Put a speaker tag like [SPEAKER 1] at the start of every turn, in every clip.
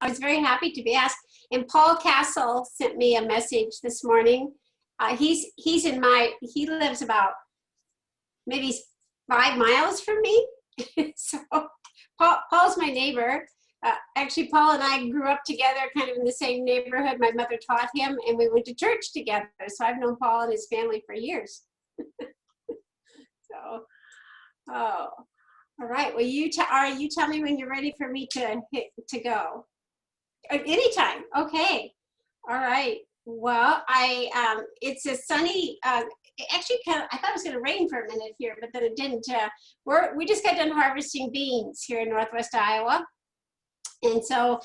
[SPEAKER 1] I was very happy to be asked. And Paul Castle sent me a message this morning. He lives about maybe 5 miles from me. So Paul's my neighbor. Actually, Paul and I grew up together kind of in the same neighborhood. My mother taught him and we went to church together. So I've known Paul and his family for years. So, oh, all right. Well, you tell me when you're ready for me to go. Anytime. Okay. All right. Well, it's a sunny, actually I thought it was going to rain for a minute here, but then it didn't. We just got done harvesting beans here in Northwest Iowa. And so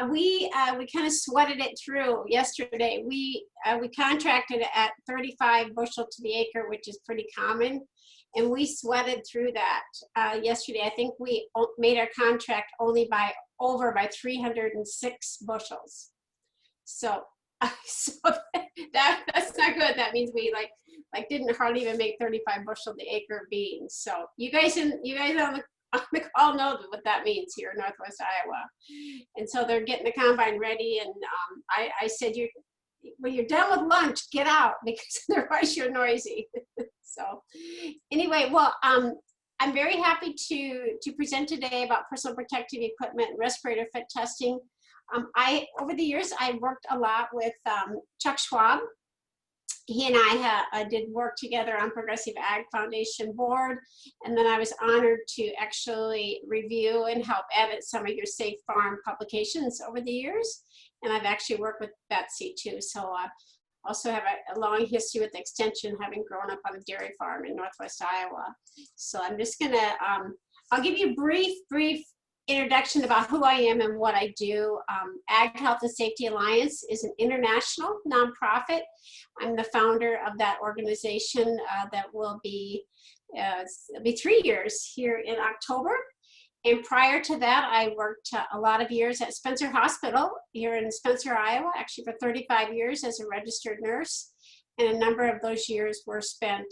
[SPEAKER 1] we kind of sweated it through yesterday. We contracted at 35 bushel to the acre, which is pretty common. And we sweated through that yesterday. I think we made our contract only over by 306 bushels. So, that's not good. That means we like didn't hardly even make 35 bushel the acre beans. So you guys on the call know what that means here in Northwest Iowa. And so they're getting the combine ready. And I said, when you're done with lunch, get out, because otherwise you're noisy. So anyway, well, I'm very happy to present today about personal protective equipment and respirator fit testing. Over the years, I worked a lot with Chuck Schwab. He and I did work together on Progressive Ag Foundation board, and then I was honored to actually review and help edit some of your Safe Farm publications over the years. And I've actually worked with Betsy too, so I also have a long history with Extension, having grown up on a dairy farm in Northwest Iowa. So I'm just gonna, I'll give you a brief introduction about who I am and what I do. Ag Health and Safety Alliance is an international nonprofit. I'm the founder of that organization that will be, it'll be 3 years here in October. And prior to that, I worked a lot of years at Spencer Hospital here in Spencer, Iowa, actually for 35 years as a registered nurse. And a number of those years were spent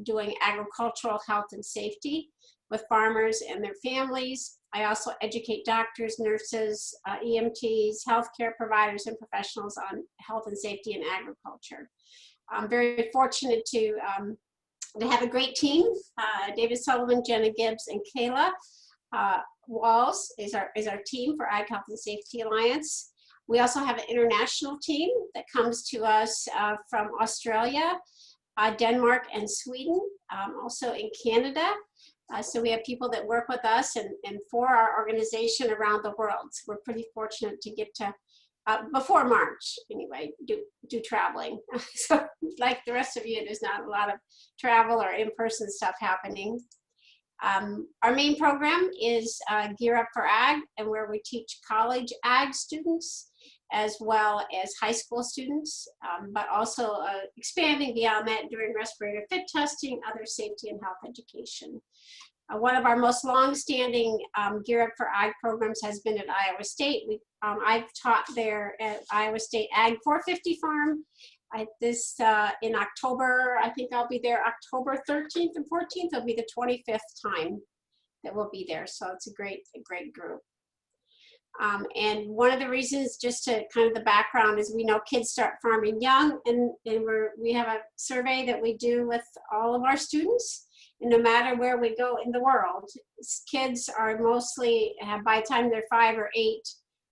[SPEAKER 1] doing agricultural health and safety with farmers and their families. I also educate doctors, nurses, EMTs, healthcare providers, and professionals on health and safety in agriculture. I'm very fortunate to have a great team. David Sullivan, Jenna Gibbs, and Kayla Walls is our team for Ag Health and Safety Alliance. We also have an international team that comes to us from Australia, Denmark, and Sweden, also in Canada. So we have people that work with us and for our organization around the world. So we're pretty fortunate to get to, before March anyway, do traveling. So like the rest of you, there's not a lot of travel or in-person stuff happening. Our main program is Gear Up for Ag, and where we teach college ag students as well as high school students, but also expanding beyond that doing respirator fit testing, other safety and health education. One of our most long-standing Gear Up for Ag programs has been at Iowa State. I've taught there at Iowa State Ag 450 Farm. In October, I think I'll be there October 13th and 14th. It'll be the 25th time that we'll be there. So it's a great group. And one of the reasons, just to kind of the background, is we know kids start farming young, and we have a survey that we do with all of our students. And no matter where we go in the world, kids are mostly, by the time they're 5 or 8,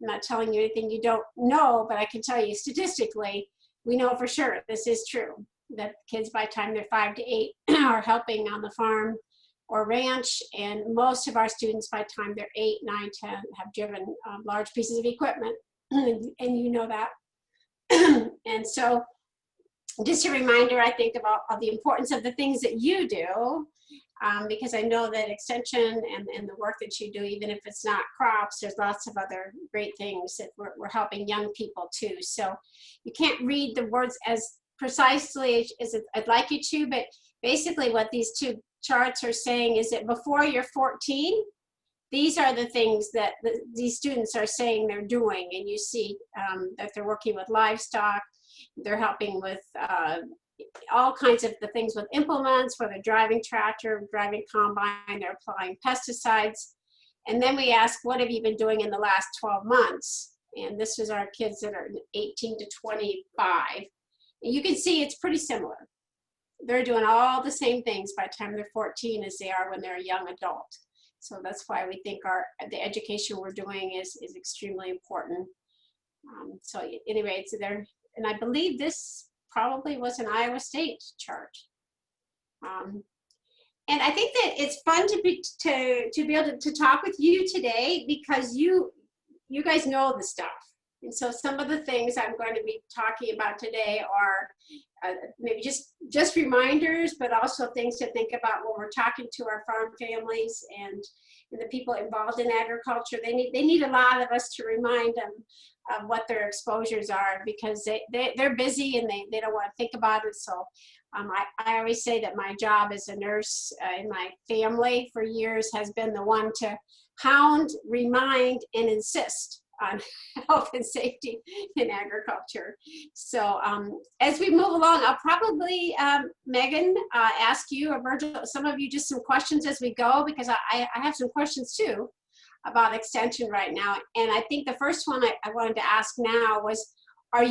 [SPEAKER 1] I'm not telling you anything you don't know, but I can tell you statistically, we know for sure this is true, that kids by the time they're 5 to 8 are helping on the farm or ranch, and most of our students by the time they're 8, 9, 10 have driven large pieces of equipment, and you know that. And so just a reminder, I think, of the importance of the things that you do, because I know that Extension and the work that you do, even if it's not crops, there's lots of other great things that we're helping young people too. So you can't read the words as precisely as I'd like you to, but basically what these two charts are saying is that before you're 14, these are the things that these students are saying they're doing, and you see that they're working with livestock, they're helping with all kinds of the things with implements, whether driving tractor, driving combine, they're applying pesticides. And then we ask, what have you been doing in the last 12 months? And this is our kids that are 18 to 25. And you can see it's pretty similar. They're doing all the same things by the time they're 14 as they are when they're a young adult. So that's why we think the education we're doing is extremely important. So anyway, it's there. And I believe this probably was an Iowa State chart. And I think that it's fun to be able to talk with you today, because you guys know the stuff. And so some of the things I'm going to be talking about today are maybe just reminders, but also things to think about when we're talking to our farm families and the people involved in agriculture. They need a lot of us to remind them of what their exposures are, because they're busy and they don't want to think about it. So I always say that my job as a nurse in my family for years has been the one to hound, remind, and insist on health and safety in agriculture. So as we move along, I'll probably, Megan, ask you, or Virgil, some of you, just some questions as we go, because I have some questions too about extension right now. And I think the first one I wanted to ask now was, have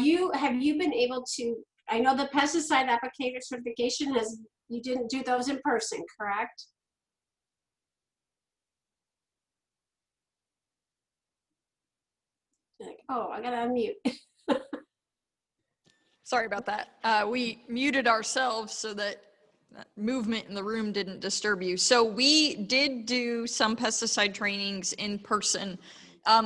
[SPEAKER 1] you been able to, I know the pesticide applicator certification you didn't do those in person, correct? Like, oh, I gotta unmute.
[SPEAKER 2] Sorry about that. We muted ourselves so that movement in the room didn't disturb you. So we did do some pesticide trainings in person.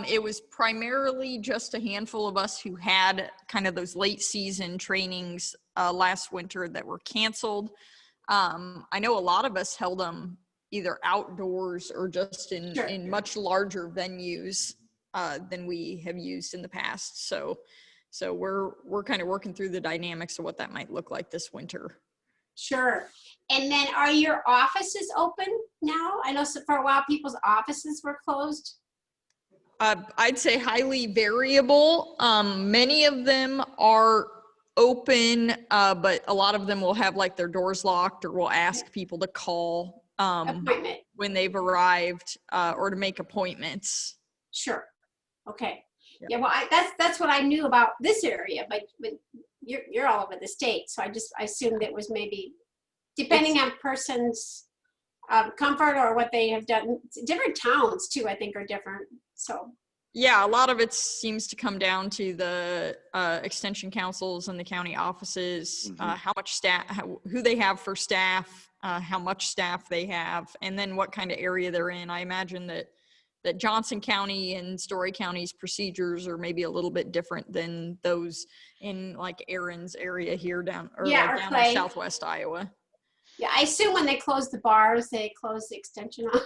[SPEAKER 2] It was primarily just a handful of us who had kind of those late season trainings last winter that were canceled. I know a lot of us held them either outdoors or just in much larger venues than we have used in the past. So we're kind of working through the dynamics of what that might look like this winter.
[SPEAKER 1] Sure. And then are your offices open now? I know for a while people's offices were closed.
[SPEAKER 2] I'd say highly variable. Many of them are open, but a lot of them will have like their doors locked, or will ask people to call when they've arrived, or to make appointments.
[SPEAKER 1] Sure. Okay. Yeah. Well, that's what I knew about this area, but you're all over the state, so I assumed it was maybe depending on person's comfort or what they have done. Different towns too, I think, are different. So
[SPEAKER 2] yeah, a lot of it seems to come down to the extension councils and the county offices, how much staff, who they have for staff, how much staff they have, and then what kind of area they're in. I imagine that Johnson County and Story County's procedures are maybe a little bit different than those in like Aaron's area here down in Southwest Iowa.
[SPEAKER 1] Yeah, I assume when they close the bars, they close the extension off.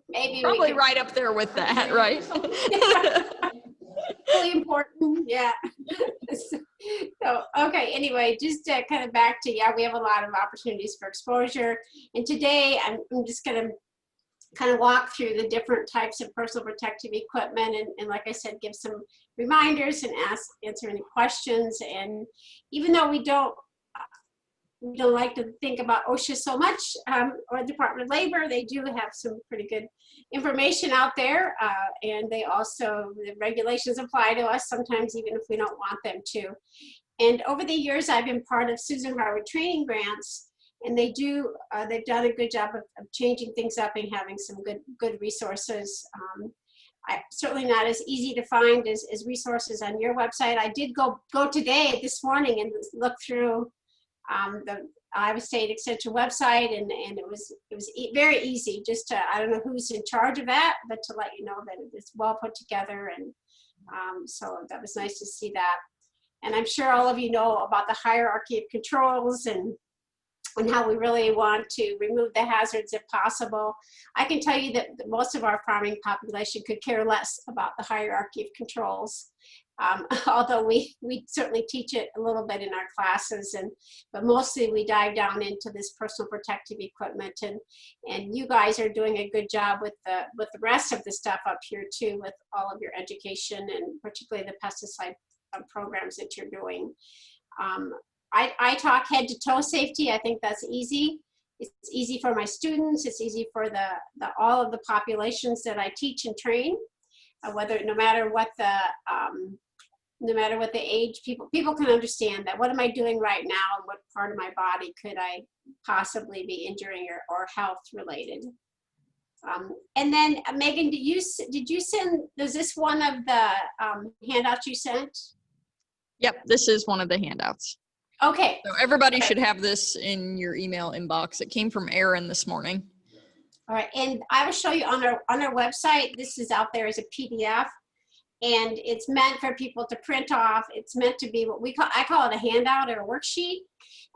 [SPEAKER 1] Maybe
[SPEAKER 2] probably right up there with that, right?
[SPEAKER 1] Really important, yeah. So okay, anyway, just kind of back to, we have a lot of opportunities for exposure, and today I'm just going to kind of walk through the different types of personal protective equipment, and like I said, give some reminders and answer any questions. And even though we don't like to think about OSHA so much, or Department of Labor, they do have some pretty good information out there, and they also, the regulations apply to us sometimes even if we don't want them to. And over the years, I've been part of Susan Harwood training grants, and they've done a good job of changing things up and having some good resources. Certainly not as easy to find as resources on your website. I did go today, this morning, and look through the Iowa State Extension website, and it was very easy. Just to, I don't know who's in charge of that, but to let you know that it's well put together, and so that was nice to see that. And I'm sure all of you know about the hierarchy of controls and how we really want to remove the hazards if possible. I can tell you that most of our farming population could care less about the hierarchy of controls. Although we certainly teach it a little bit in our classes, but mostly we dive down into this personal protective equipment, and you guys are doing a good job with the rest of the stuff up here too, with all of your education and particularly the pesticide programs that you're doing. I talk head to toe safety. I think that's easy. It's easy for my students. It's easy for all of the populations that I teach and train, no matter what the age, people can understand that. What am I doing right now, and what part of my body could I possibly be injuring or health related? And then Megan, did you send? Was this one of the handouts you sent?
[SPEAKER 2] Yep, this is one of the handouts.
[SPEAKER 1] Okay.
[SPEAKER 2] So everybody should have this in your email inbox. It came from Erin this morning.
[SPEAKER 1] All right, and I will show you on our website. This is out there as a PDF, and it's meant for people to print off. It's meant to be what I call it a handout or a worksheet.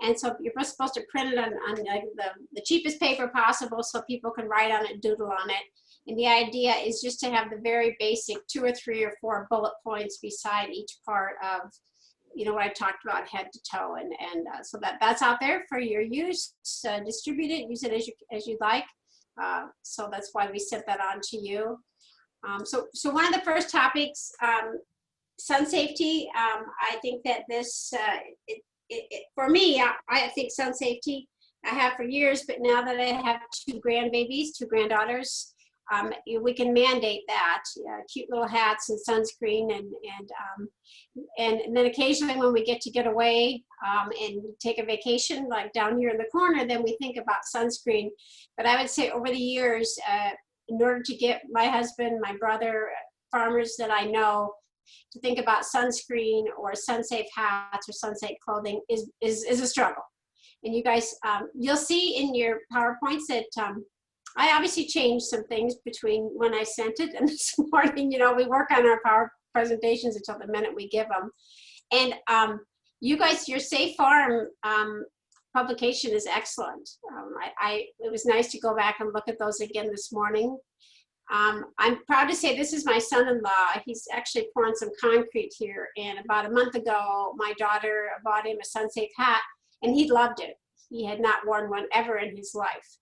[SPEAKER 1] And so you're supposed to print it on like the cheapest paper possible so people can write on it, doodle on it. And the idea is just to have the very basic 2 or 3 or 4 bullet points beside each part of, what I talked about head to toe. And so that's out there for your use. Distribute it, use it as you'd like. So that's why we sent that on to you. So one of the first topics, sun safety. I think that this, for me, I think sun safety I have for years, but now that I have 2 granddaughters, we can mandate that, cute little hats and sunscreen, and then occasionally when we get away and take a vacation, like down here in the corner, then we think about sunscreen. But I would say over the years, in order to get my husband, my brother, farmers that I know to think about sunscreen or sun-safe hats or sun-safe clothing is a struggle. And you guys, you'll see in your PowerPoints that I obviously changed some things between when I sent it and this morning. We work on our Power presentations until the minute we give them. And you guys, your Safe Farm publication is excellent. It was nice to go back and look at those again this morning. I'm proud to say this is my son-in-law. He's actually pouring some concrete here. And about a month ago, my daughter bought him a sun-safe hat, and he loved it. He had not worn one ever in his life.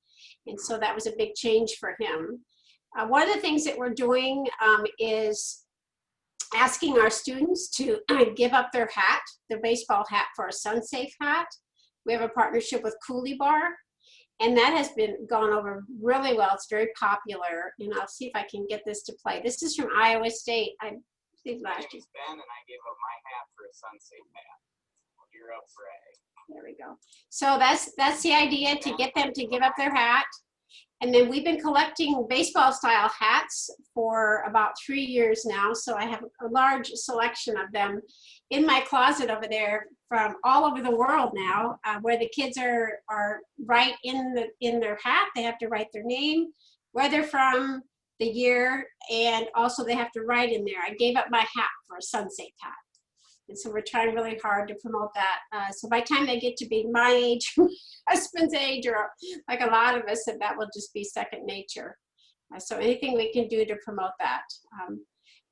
[SPEAKER 1] And so that was a big change for him. One of the things that we're doing is asking our students to give up their baseball hat for a sun-safe hat. We have a partnership with Coolie Bar, and that has gone over really well. It's very popular, and I'll see if I can get this to play. This is from Iowa State. I think last year.
[SPEAKER 3] Ben, and I gave up my hat for a sun-safe hat. You're up for A.
[SPEAKER 1] There we go. So that's the idea, to get them to give up their hat. And then we've been collecting baseball style hats for about 3 years now. So I have a large selection of them in my closet over there from all over the world now, where the kids are right in their hat. They have to write their name, where they're from, the year, and also they have to write in there, I gave up my hat for a sun-safe hat. And so we're trying really hard to promote that. So by the time they get to be my age, my husband's age, or like a lot of us, that will just be second nature. So anything we can do to promote that.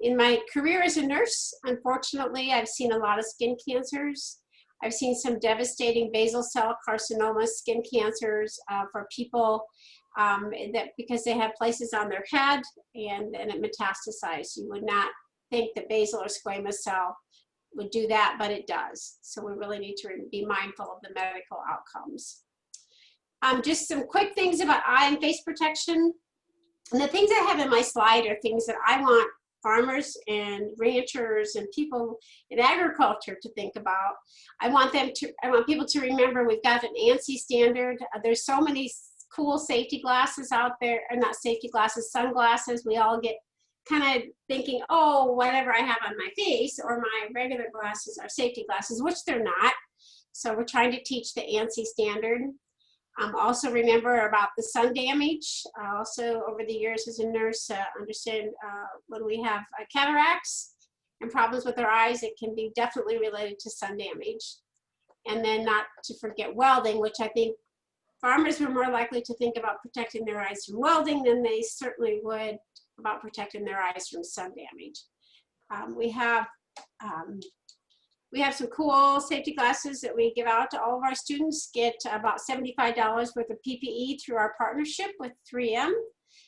[SPEAKER 1] In my career as a nurse, unfortunately, I've seen a lot of skin cancers. I've seen some devastating basal cell carcinoma skin cancers for people that because they have places on their head and then it metastasized. You would not think the basal or squamous cell would do that, but it does. So we really need to be mindful of the medical outcomes. Just some quick things about eye and face protection. And the things I have in my slide are things that I want farmers and ranchers and people in agriculture to think about. I want people to remember we've got an ANSI standard. There's so many cool safety glasses out there, or not safety glasses, sunglasses. We all get kind of thinking, oh, whatever I have on my face or my regular glasses are safety glasses, which they're not. So we're trying to teach the ANSI standard. Also remember about the sun damage. Also over the years as a nurse, understand when we have cataracts and problems with our eyes, it can be definitely related to sun damage. And then not to forget welding, which I think farmers were more likely to think about protecting their eyes from welding than they certainly would about protecting their eyes from sun damage. We have some cool safety glasses that we give out to all of our students, get about $75 worth of PPE through our partnership with 3M.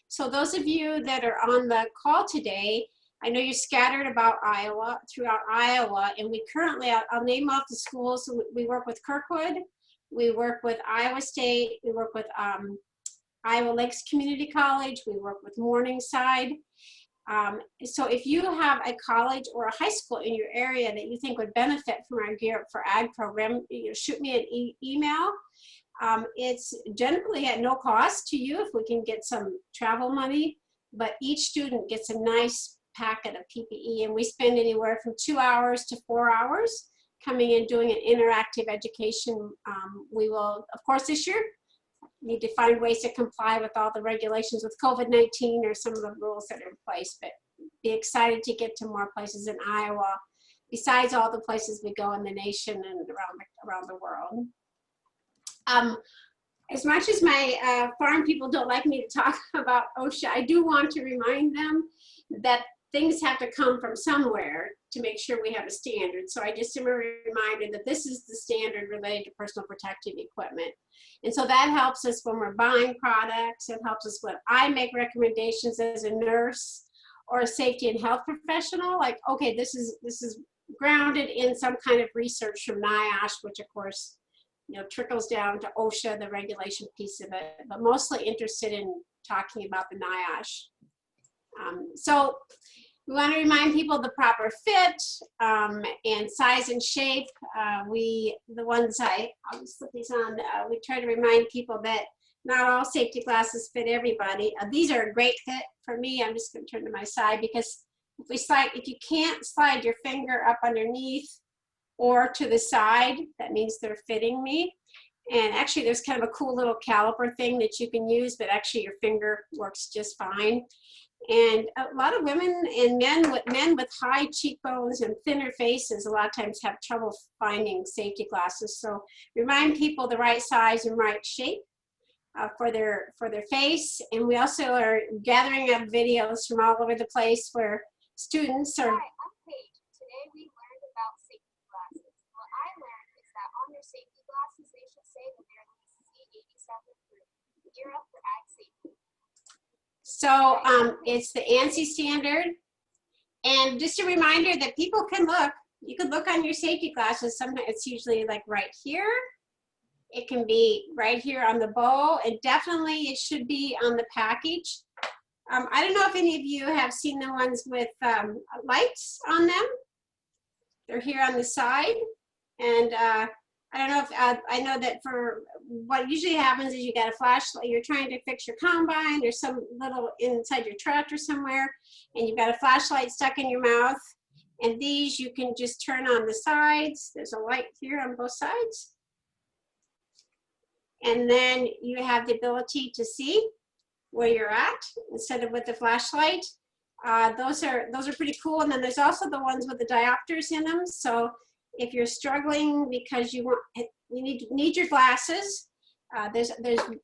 [SPEAKER 1] So those of you that are on the call today, I know you're scattered throughout Iowa, and we currently, I'll name off the schools. So we work with Kirkwood, We work with Iowa State. We work with Iowa Lakes Community College. We work with Morningside. So if you have a college or a high school in your area that you think would benefit from our Gear Up for Ag program, shoot me an email. It's generally at no cost to you if we can get some travel money, but each student gets a nice packet of PPE, and we spend anywhere from 2 hours to 4 hours coming in doing an interactive education. We will, of course, this year need to find ways to comply with all the regulations with COVID-19 or some of the rules that are in place, but be excited to get to more places in Iowa besides all the places we go in the nation and around the world. As much as my farm people don't like me to talk about OSHA, I do want to remind them that things have to come from somewhere to make sure we have a standard. So I just am a reminder that this is the standard related to personal protective equipment. And so that helps us when we're buying products. It helps us when I make recommendations as a nurse or a safety and health professional, like, okay, this is grounded in some kind of research from NIOSH, which of course, trickles down to OSHA, the regulation piece of it, but mostly interested in talking about the NIOSH. So we want to remind people of the proper fit and size and shape. I'll just put these on. We try to remind people that not all safety glasses fit everybody. These are a great fit for me. I'm just going to turn to my side because if you can't slide your finger up underneath or to the side, that means they're fitting me. And actually there's kind of a cool little caliper thing that you can use, but actually your finger works just fine. And a lot of women and men with high cheekbones and thinner faces a lot of times have trouble finding safety glasses. So remind people the right size and right shape for their face. And we also are gathering up videos from all over the place where students are.
[SPEAKER 4] Hi, I'm Paige. Today we learned about safety glasses. What I learned is that on their safety glasses, they should say that they're at least C87 proof. Gear Up for Ag Safety.
[SPEAKER 1] So it's the ANSI standard. And just a reminder that people can look. You can look on your safety glasses. Sometimes it's usually like right here. It can be right here on the bow, and definitely it should be on the package. I don't know if any of you have seen the ones with lights on them. They're here on the side. And I don't know if, I know that for what usually happens is you got a flashlight, you're trying to fix your combine or some little inside your tractor somewhere, and you've got a flashlight stuck in your mouth. And these you can just turn on the sides. There's a light here on both sides. And then you have the ability to see where you're at instead of with the flashlight. Those are pretty cool. And then there's also the ones with the diopters in them. So if you're struggling because you need your glasses, there's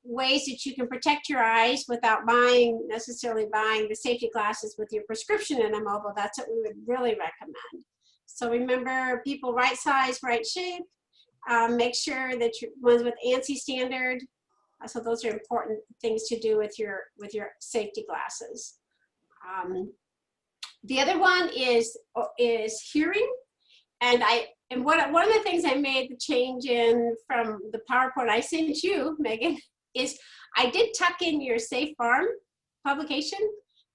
[SPEAKER 1] ways that you can protect your eyes without necessarily buying the safety glasses with your prescription in them, although that's what we would really recommend. So remember, people, right size, right shape. Make sure that your ones with ANSI standard. So those are important things to do with your safety glasses. The other one is hearing, and one of the things I made the change in from the PowerPoint I sent you, Megan, is I did tuck in your Safe Farm publication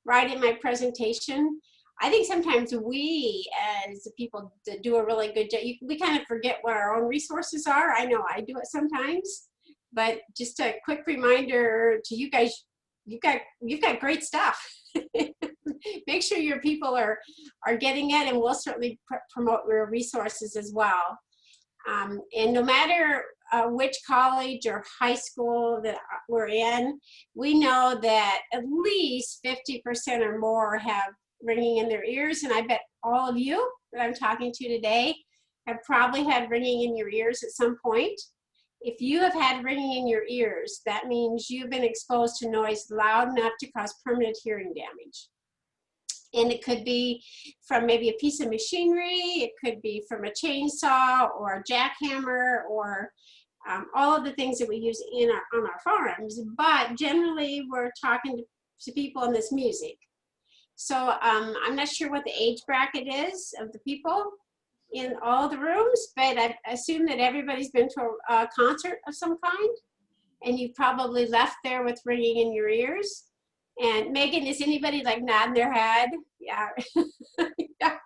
[SPEAKER 1] right in my presentation. I think sometimes we, as the people that do a really good job, we kind of forget what our own resources are. I know I do it sometimes, but just a quick reminder to you guys, you've got great stuff. Make sure your people are getting it, and we'll certainly promote your resources as well. And no matter which college or high school that we're in, we know that at least 50% or more have ringing in their ears, and I bet all of you that I'm talking to today have probably had ringing in your ears at some point. If you have had ringing in your ears, that means you've been exposed to noise loud enough to cause permanent hearing damage. And it could be from maybe a piece of machinery, it could be from a chainsaw or a jackhammer, or all of the things that we use on our farms. But generally, we're talking to people in this music. So I'm not sure what the age bracket is of the people, in all the rooms, but I assume that everybody's been to a concert of some kind, and you probably left there with ringing in your ears. And Megan, is anybody like nodding their head? Yeah. Yeah.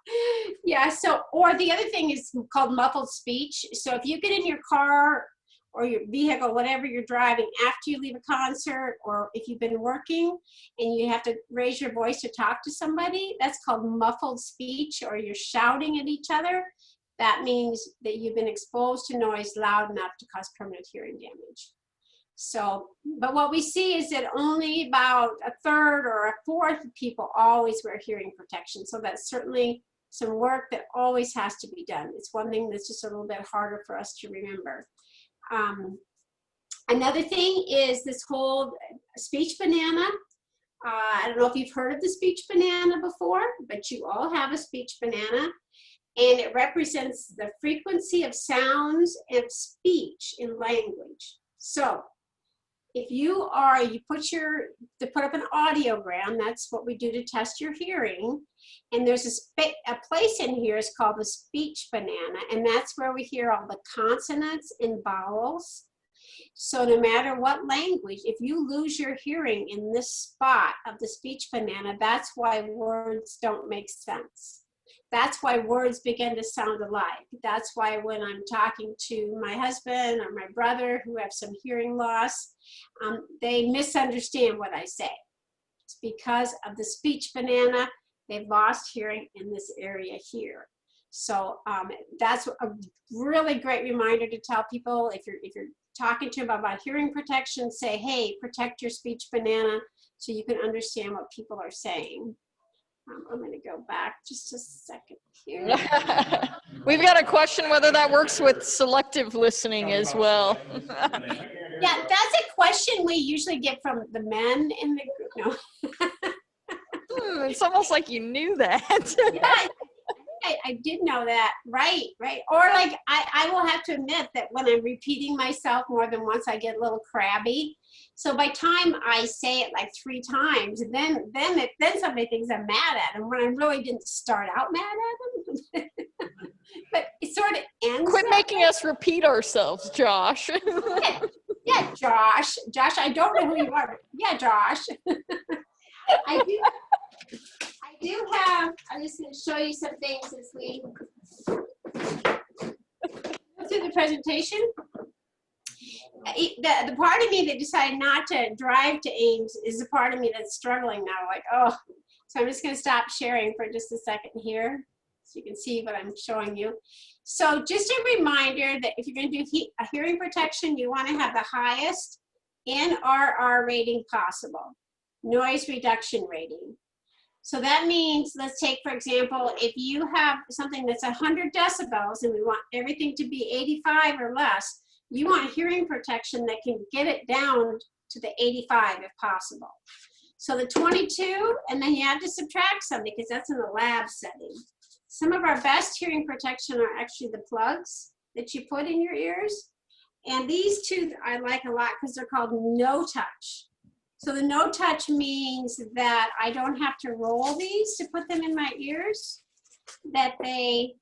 [SPEAKER 1] Yeah. So, or the other thing is called muffled speech. So if you get in your car or your vehicle, whatever you're driving, after you leave a concert, or if you've been working and you have to raise your voice to talk to somebody, that's called muffled speech, or you're shouting at each other. That means that you've been exposed to noise loud enough to cause permanent hearing damage. So, but what we see is that only about a third or a fourth of people always wear hearing protection. So that's certainly some work that always has to be done. It's one thing that's just a little bit harder for us to remember. Another thing is this whole speech banana. I don't know if you've heard of the speech banana before, but you all have a speech banana. And it represents the frequency of sounds and speech in language. So if you put up an audiogram, that's what we do to test your hearing. And there's a place in here, it's called the speech banana, and that's where we hear all the consonants and vowels. So no matter what language, if you lose your hearing in this spot of the speech banana, that's why words don't make sense. That's why words begin to sound alike. That's why when I'm talking to my husband or my brother who have some hearing loss, they misunderstand what I say. It's because of the speech banana. They've lost hearing in this area here. So that's a really great reminder to tell people, if you're talking to them about hearing protection, say, hey, protect your speech banana so you can understand what people are saying. I'm going to go back just a second here.
[SPEAKER 2] We've got a question whether that works with selective listening as well.
[SPEAKER 1] Yeah, that's a question we usually get from the men in the group. No.
[SPEAKER 2] It's almost like you knew that.
[SPEAKER 1] Yeah, I did know that. Right. Or like, I will have to admit that when I'm repeating myself more than once, I get a little crabby. So by time I say it like 3 times, then somebody thinks I'm mad at them when I really didn't start out mad at them. But it sort of ends.
[SPEAKER 2] Quit making us repeat ourselves, Josh.
[SPEAKER 1] Yeah, Josh. Josh, I don't know who you are, but yeah, Josh. I do have, I'm just going to show you some things as we go through the presentation. The part of me that decided not to drive to Ames is the part of me that's struggling now, like, oh. So I'm just going to stop sharing for just a second here so you can see what I'm showing you. So just a reminder that if you're going to do a hearing protection, you want to have the highest ANR rating possible, noise reduction rating. So that means, let's take, for example, if you have something that's 100 decibels and we want everything to be 85 or less, you want hearing protection that can get it down to the 85 if possible. So the 22, and then you have to subtract some because that's in the lab setting. Some of our best hearing protection are actually the plugs that you put in your ears. And these two I like a lot because they're called no touch. So the no touch means that I don't have to roll these to put them in my ears, that they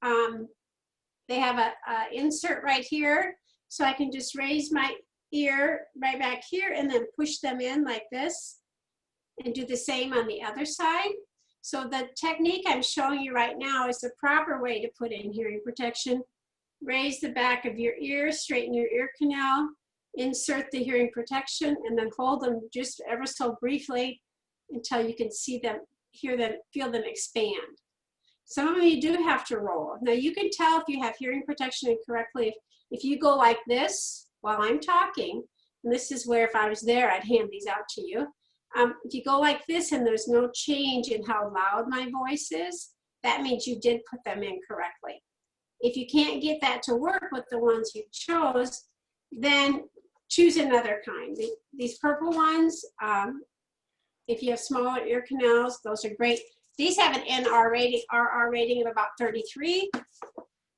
[SPEAKER 1] have a insert right here. So I can just raise my ear right back here and then push them in like this and do the same on the other side. So the technique I'm showing you right now is the proper way to put in hearing protection. Raise the back of your ear, straighten your ear canal, insert the hearing protection, and then hold them just ever so briefly until you can see them, hear them, feel them expand. Some of you do have to roll. Now you can tell if you have hearing protection incorrectly if you go like this while I'm talking, and this is where if I was there, I'd hand these out to you. If you go like this and there's no change in how loud my voice is, that means you did put them in correctly. If you can't get that to work with the ones you chose, then choose another kind. These purple ones, if you have smaller ear canals, those are great. These have an NR rating, RR rating of about 33.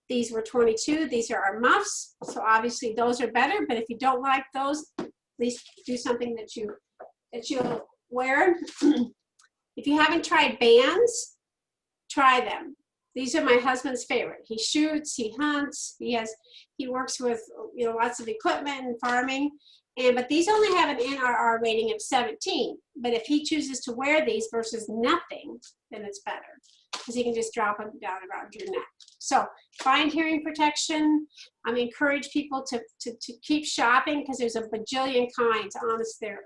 [SPEAKER 1] These were 22. These are our muffs. So obviously those are better, but if you don't like those, at least do something that you'll wear. If you haven't tried bands, try them. these are my husband's favorite. He shoots, he hunts, he works with, lots of equipment and farming. But these only have an NRR rating of 17. But if he chooses to wear these versus nothing, then it's better, because you can just drop them down around your neck. So find hearing protection. Encourage people to keep shopping, because there's a bajillion kinds. Honest, there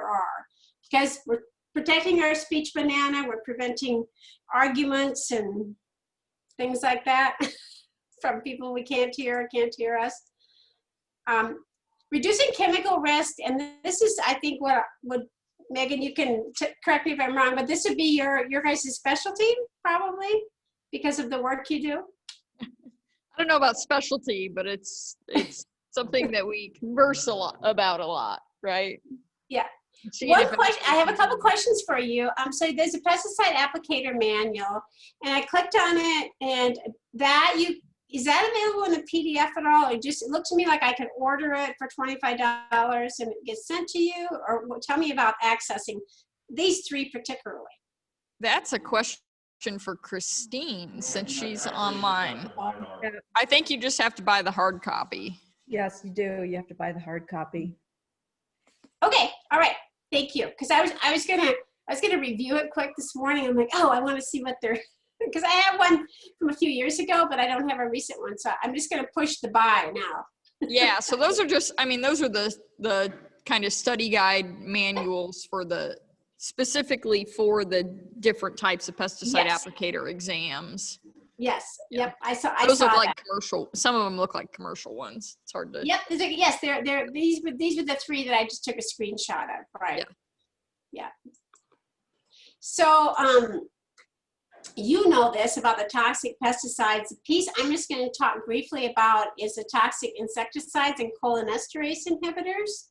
[SPEAKER 1] are. Because we're protecting our speech banana. We're preventing arguments and things like that from people we can't hear us. Reducing chemical risk, and this is, I think, what Megan, you can correct me if I'm wrong, but this would be your guys' specialty, probably, because of the work you do.
[SPEAKER 2] I don't know about specialty, but it's something that we converse about a lot, right?
[SPEAKER 1] Yeah.
[SPEAKER 2] See,
[SPEAKER 1] One question, I have a couple questions for you. So there's a pesticide applicator manual, and I clicked on it, and is that available in a PDF at all? It looked to me like I could order it for $25 and it gets sent to you, or tell me about accessing these three particularly.
[SPEAKER 2] That's a question for Christine, since she's online. I think you just have to buy the hard copy.
[SPEAKER 5] Yes, you do. You have to buy the hard copy.
[SPEAKER 1] Okay, all right, thank you. Because I was gonna review it quick this morning. I'm like, oh, I want to see what they're, because I have one from a few years ago, but I don't have a recent one, so I'm just gonna push the buy now.
[SPEAKER 2] Yeah, so those are just, those are the kind of study guide manuals for specifically for the different types of pesticide
[SPEAKER 1] Yes.
[SPEAKER 2] applicator exams.
[SPEAKER 1] Yes.
[SPEAKER 2] Yeah.
[SPEAKER 1] Yep. I saw
[SPEAKER 2] Those look
[SPEAKER 1] that.
[SPEAKER 2] like commercial. Some of them look like commercial ones. It's hard to.
[SPEAKER 1] Yep. Yes. These were the three that I just took a screenshot of. Right. Yeah. So you know this about the toxic pesticides. The piece I'm just going to talk briefly about is the toxic insecticides and cholinesterase inhibitors.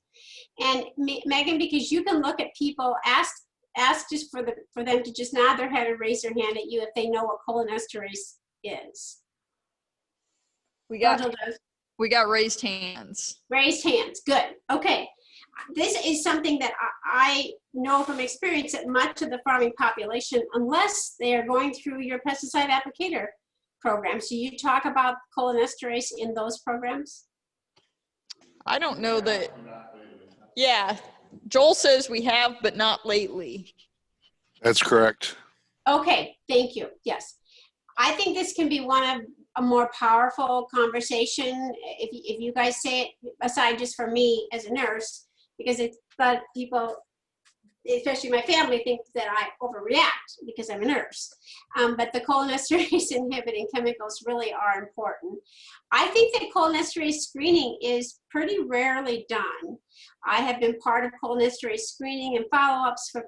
[SPEAKER 1] And Megan, because you can look at people, ask just for them to just nod their head or raise their hand at you if they know what cholinesterase is.
[SPEAKER 2] We got raised hands.
[SPEAKER 1] Raised hands, good. Okay, this is something that I know from experience that much of the farming population, unless they are going through your pesticide applicator program. So you talk about cholinesterase in those programs?
[SPEAKER 2] I don't know that. Yeah, Joel says we have, but not lately.
[SPEAKER 6] That's correct.
[SPEAKER 1] Okay, thank you. Yes. I think this can be one of a more powerful conversation if you guys say it, aside just from me as a nurse, because it's that people, especially my family, think that I overreact because I'm a nurse. But the cholinesterase inhibiting chemicals really are important. I think that cholinesterase screening is pretty rarely done. I have been part of cholinesterase screening and follow-ups for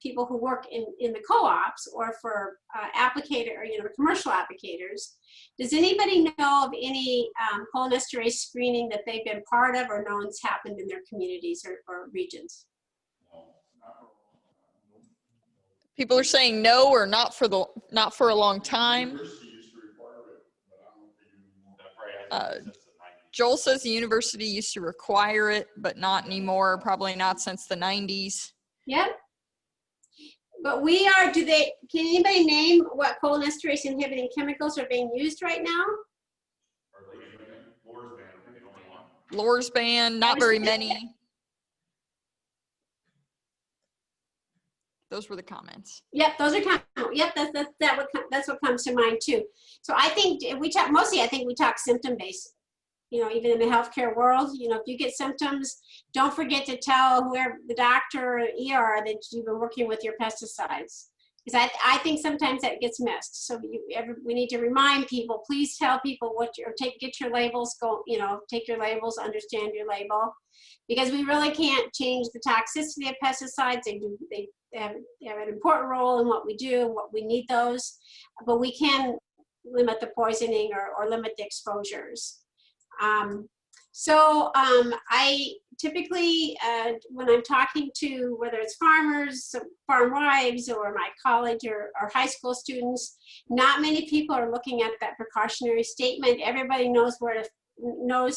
[SPEAKER 1] people who work in the co-ops or for applicator or commercial applicators. Does anybody know of any cholinesterase screening that they've been part of or know it's happened in their communities or regions?
[SPEAKER 2] People are saying no or not for a long time. Joel says the university used to require it, but not anymore. Probably not since the 90s.
[SPEAKER 1] Yep. But can anybody name what cholinesterase inhibiting chemicals are being used right now?
[SPEAKER 2] Lorsban, not very many. Those were the comments.
[SPEAKER 1] Yep, those are yep, that's what comes to mind too. So I think we talk symptom based. Even in the healthcare world, if you get symptoms, don't forget to tell whoever the doctor or ER that you've been working with your pesticides. Because I think sometimes that gets missed. So we need to remind people, please tell people get your labels, take your labels, understand your label. Because we really can't change the toxicity of pesticides. They have an important role in what we do, what we need those, but we can limit the poisoning or limit the exposures. I typically, when I'm talking to, whether it's farmers, farm wives, or my college or high school students, not many people are looking at that precautionary statement. Everybody knows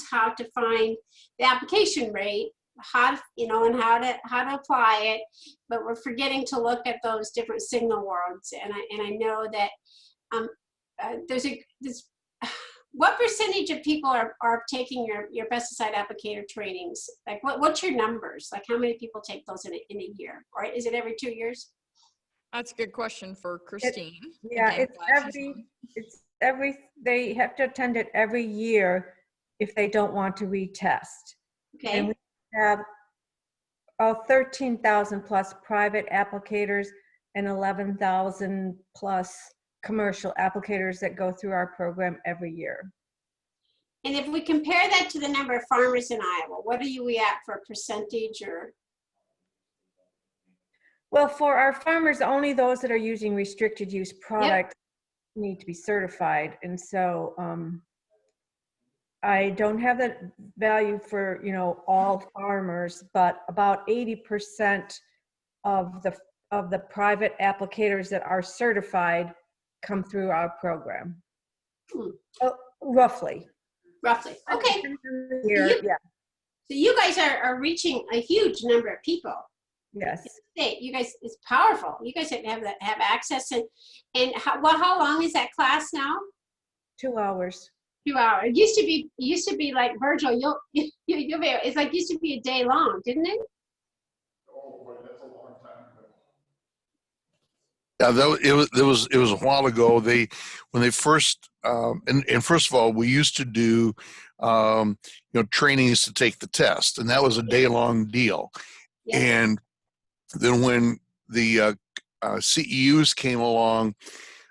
[SPEAKER 1] how to find the application rate, and how to apply it, but we're forgetting to look at those different signal words. And I know that what percentage of people are taking your pesticide applicator trainings? Like what's your numbers? Like how many people take those in a year? Or is it every 2 years?
[SPEAKER 2] That's a good question for Christine.
[SPEAKER 5] Yeah,
[SPEAKER 2] Again,
[SPEAKER 5] it's
[SPEAKER 2] glad she's on.
[SPEAKER 5] they have to attend it every year if they don't want to retest.
[SPEAKER 1] Okay.
[SPEAKER 5] And we have 13,000 plus private applicators and 11,000 plus commercial applicators that go through our program every year.
[SPEAKER 1] And if we compare that to the number of farmers in Iowa, what are we at for a percentage or?
[SPEAKER 5] Well, for our farmers, only those that are using restricted use products need to be certified. And so I don't have that value for, all farmers, but about 80% of the private applicators that are certified come through our program. Roughly.
[SPEAKER 1] Roughly. Okay.
[SPEAKER 5] Yeah.
[SPEAKER 1] So you guys are reaching a huge number of people.
[SPEAKER 5] Yes.
[SPEAKER 1] You guys, it's powerful. You guys have access and how long is that class now?
[SPEAKER 5] 2 hours.
[SPEAKER 1] 2 hours. It used to be like Virgil. You'll be. It's like used to be a day long, didn't it?
[SPEAKER 6] Oh boy, that's a long time ago. Yeah, it was a while ago. When they first and first of all, we used to do trainings to take the test, and that was a day-long deal.
[SPEAKER 1] Yeah.
[SPEAKER 6] And then when the CEUs came along,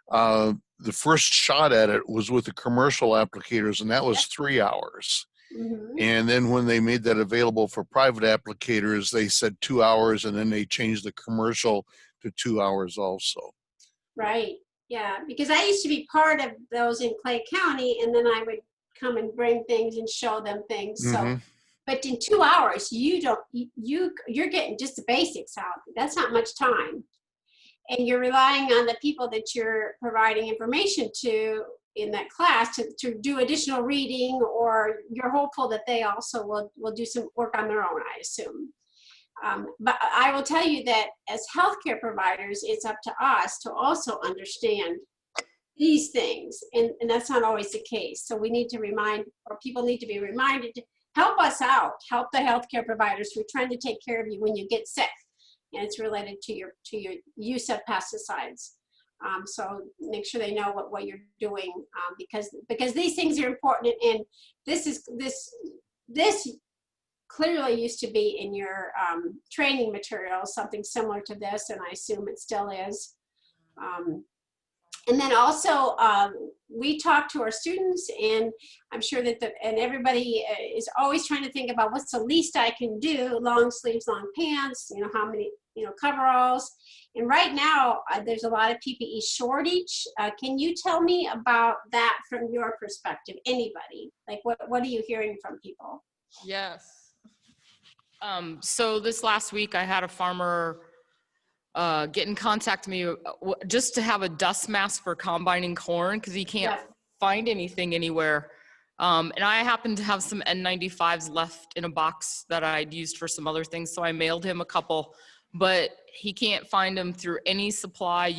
[SPEAKER 6] the first shot at it was with the commercial applicators, and that was 3 hours.
[SPEAKER 1] Mm-hmm.
[SPEAKER 6] And then when they made that available for private applicators, they said 2 hours, and then they changed the commercial to 2 hours also.
[SPEAKER 1] Right. Yeah. Because I used to be part of those in Clay County, and then I would come and bring things and show them things.
[SPEAKER 6] Mm-hmm.
[SPEAKER 1] So, but in 2 hours, you're getting just the basics out. That's not much time. And you're relying on the people that you're providing information to in that class to do additional reading, or you're hopeful that they also will do some work on their own, I assume. But I will tell you that as healthcare providers, it's up to us to also understand these things. And that's not always the case. So we need to people need to be reminded to help us out, help the healthcare providers who are trying to take care of you when you get sick. And it's related to your use of pesticides. So make sure they know what you're doing, because these things are important. And this clearly used to be in your training materials, something similar to this, and I assume it still is. And then also, we talk to our students, and I'm sure that everybody is always trying to think about what's the least I can do: long sleeves, long pants, how many, coveralls. And right now, there's a lot of PPE shortage. Can you tell me about that from your perspective? Anybody? Like, what are you hearing from people?
[SPEAKER 2] Yes.
[SPEAKER 7] So this last week, I had a farmer get in contact with me just to have a dust mask for combining corn because he can't find anything anywhere. And I happened to have some N95s left in a box that I'd used for some other things, so I mailed him a couple, but he can't find them through any supply.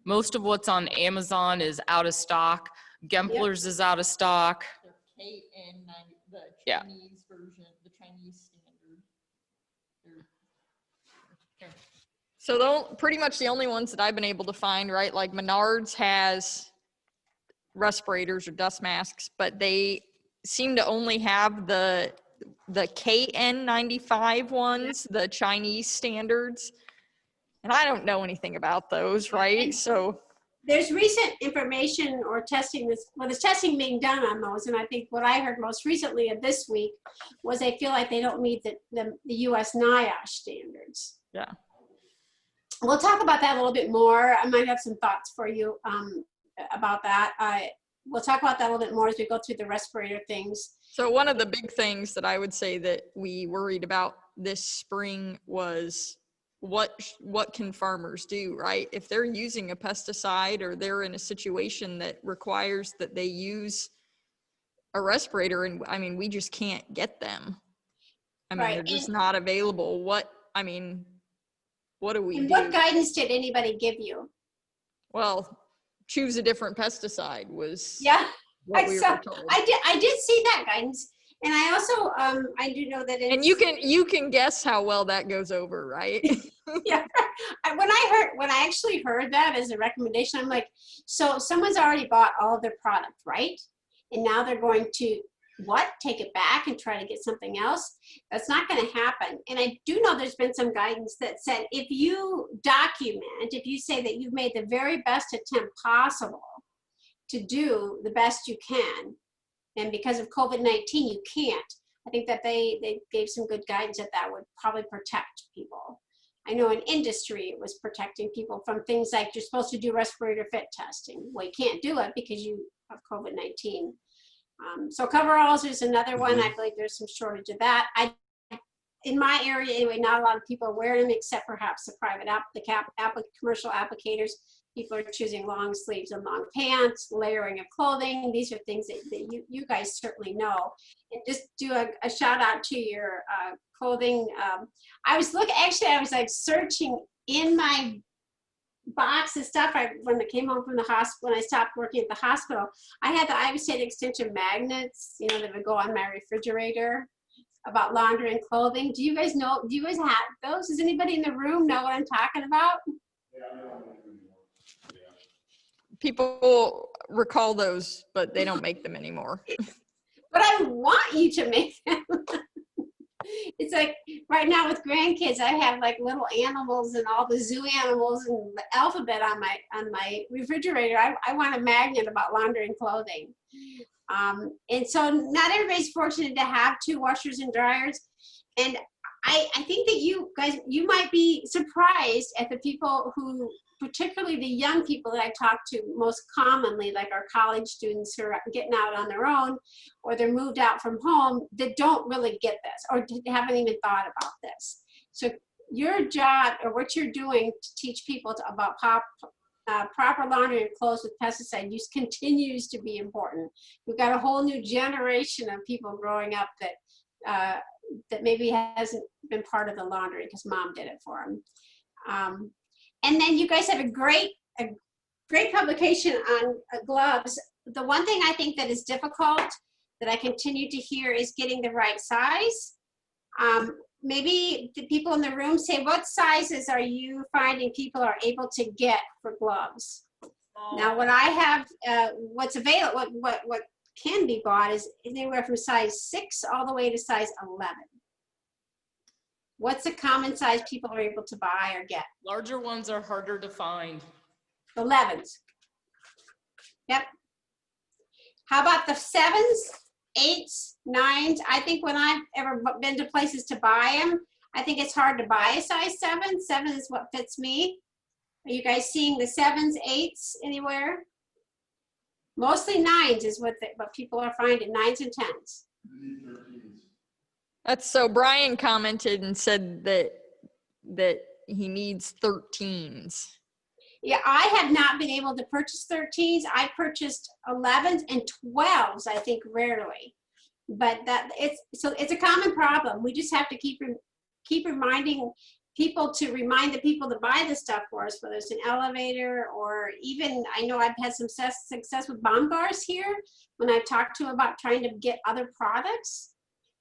[SPEAKER 7] Most of what's on Amazon is out of stock. Gempler's is out of stock.
[SPEAKER 2] The KN90, the
[SPEAKER 7] Yeah.
[SPEAKER 2] Chinese version, the Chinese standard. So pretty much the only ones that I've been able to find, right? Like Menards has respirators or dust masks, but they seem to only have the KN95 ones, the Chinese standards. And I don't know anything about those, right? So
[SPEAKER 1] there's recent information or testing there's testing being done on those. And I think what I heard most recently of this week was they feel like they don't meet the US NIOSH standards.
[SPEAKER 2] Yeah.
[SPEAKER 1] We'll talk about that a little bit more. I might have some thoughts for you about that. We'll talk about that a little bit more as we go through the respirator things.
[SPEAKER 2] So one of the big things that I would say that we worried about this spring was what can farmers do, right? If they're using a pesticide or they're in a situation that requires that they use a respirator, and I mean, we just can't get them. I mean, they're just not available. What do we do?
[SPEAKER 1] What guidance did anybody give you?
[SPEAKER 2] Well, choose a different pesticide was
[SPEAKER 1] Yeah.
[SPEAKER 2] what we
[SPEAKER 1] saw-
[SPEAKER 2] were told.
[SPEAKER 1] I did see that guidance. And I also, I do know that it's.
[SPEAKER 2] And you can guess how well that goes over, right?
[SPEAKER 1] Yeah. When I actually heard that as a recommendation, I'm like, so someone's already bought all of their product, right? And now they're going to take it back and try to get something else? That's not going to happen. And I do know there's been some guidance that said if you document, if you say that you've made the very best attempt possible to do the best you can, and because of COVID-19 you can't, I think that they gave some good guidance that would probably protect people. I know in industry it was protecting people from things like you're supposed to do respirator fit testing. Well, you can't do it because you have COVID-19. So coveralls is another one. I believe there's some shortage of that. In my area anyway, not a lot of people are wearing them except perhaps the private commercial applicators. People are choosing long sleeves and long pants, layering of clothing. These are things that you guys certainly know. And just do a shout out to your clothing. I was like searching in my box and stuff. When I came home from the hospital, when I stopped working at the hospital, I had the Iowa State Extension magnets, you know, that would go on my refrigerator about laundry and clothing. Do you guys know, do you guys have those? Does anybody in the room know what I'm talking about?
[SPEAKER 2] People recall those, but they don't make them anymore.
[SPEAKER 1] But I want you to make them. It's like right now with grandkids, I have like little animals and all the zoo animals and the alphabet on my refrigerator. I want a magnet about laundry and clothing. And so not everybody's fortunate to have 2 washers and dryers. And I think that you guys, you might be surprised at the people who, particularly the young people that I talk to most commonly, like our college students who are getting out on their own, or they're moved out from home, that don't really get this or haven't even thought about this. So your job, or what you're doing to teach people about proper laundry and clothes with pesticide use, continues to be important. We've got a whole new generation of people growing up that that maybe hasn't been part of the laundry because mom did it for them. And then you guys have a great publication on gloves. The one thing I think that is difficult that I continue to hear is getting the right size. Maybe the people in the room say, what sizes are you finding people are able to get for gloves? Now, what I have, what's available, what can be bought is anywhere from size 6 all the way to size 11. What's the common size people are able to buy or get?
[SPEAKER 7] Larger ones are harder to find.
[SPEAKER 1] 11s. Yep. How about the 7s, 8s, 9s? I think when I've ever been to places to buy them, I think it's hard to buy a size 7. 7 is what fits me. Are you guys seeing the 7s, 8s anywhere? Mostly 9s is what people are finding, 9s and 10s.
[SPEAKER 2] That's so Brian commented and said that he needs 13s.
[SPEAKER 1] Yeah, I have not been able to purchase 13s. I purchased 11s and 12s, I think, rarely. But it's a common problem. We just have to keep reminding people to remind the people to buy the stuff for us, whether it's an elevator or even, I know I've had some success with Baumgars here when I've talked to them about trying to get other products.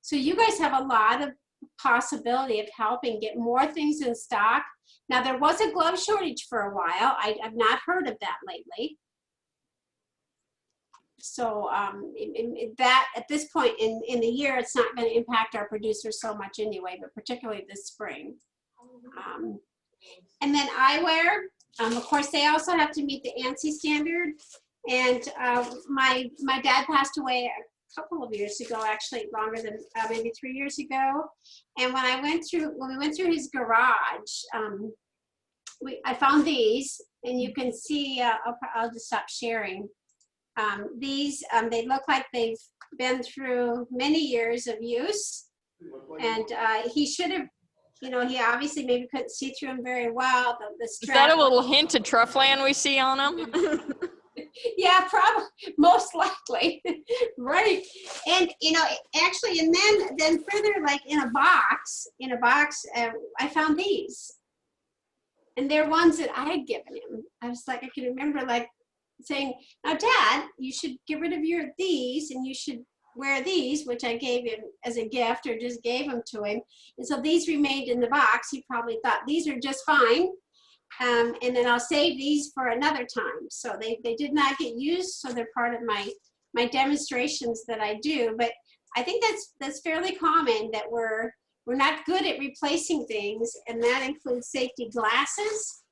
[SPEAKER 1] So you guys have a lot of possibility of helping get more things in stock. Now, there was a glove shortage for a while. I've not heard of that lately. So that at this point in the year, it's not going to impact our producers so much anyway, but particularly this spring. And then eyewear, of course, they also have to meet the ANSI standard. And my dad passed away a couple of years ago, actually longer than maybe 3 years ago. And when we went through his garage, I found these, and you can see. I'll just stop sharing. These they look like they've been through many years of use, and he should have. You know, he obviously maybe couldn't see through them very well. The strap.
[SPEAKER 2] Is that a little hint of Truffland we see on them?
[SPEAKER 1] Yeah, probably, most likely, right? And you know, actually, and then further, like in a box, I found these, and they're ones that I had given him. I was like, I can remember, like saying, now Dad, you should get rid of these and you should wear these, which I gave him as a gift or just gave them to him. And so these remained in the box. He probably thought these are just fine. And then I'll save these for another time. So they did not get used. So they're part of my demonstrations that I do. But I think that's fairly common, that we're not good at replacing things. And that includes safety glasses.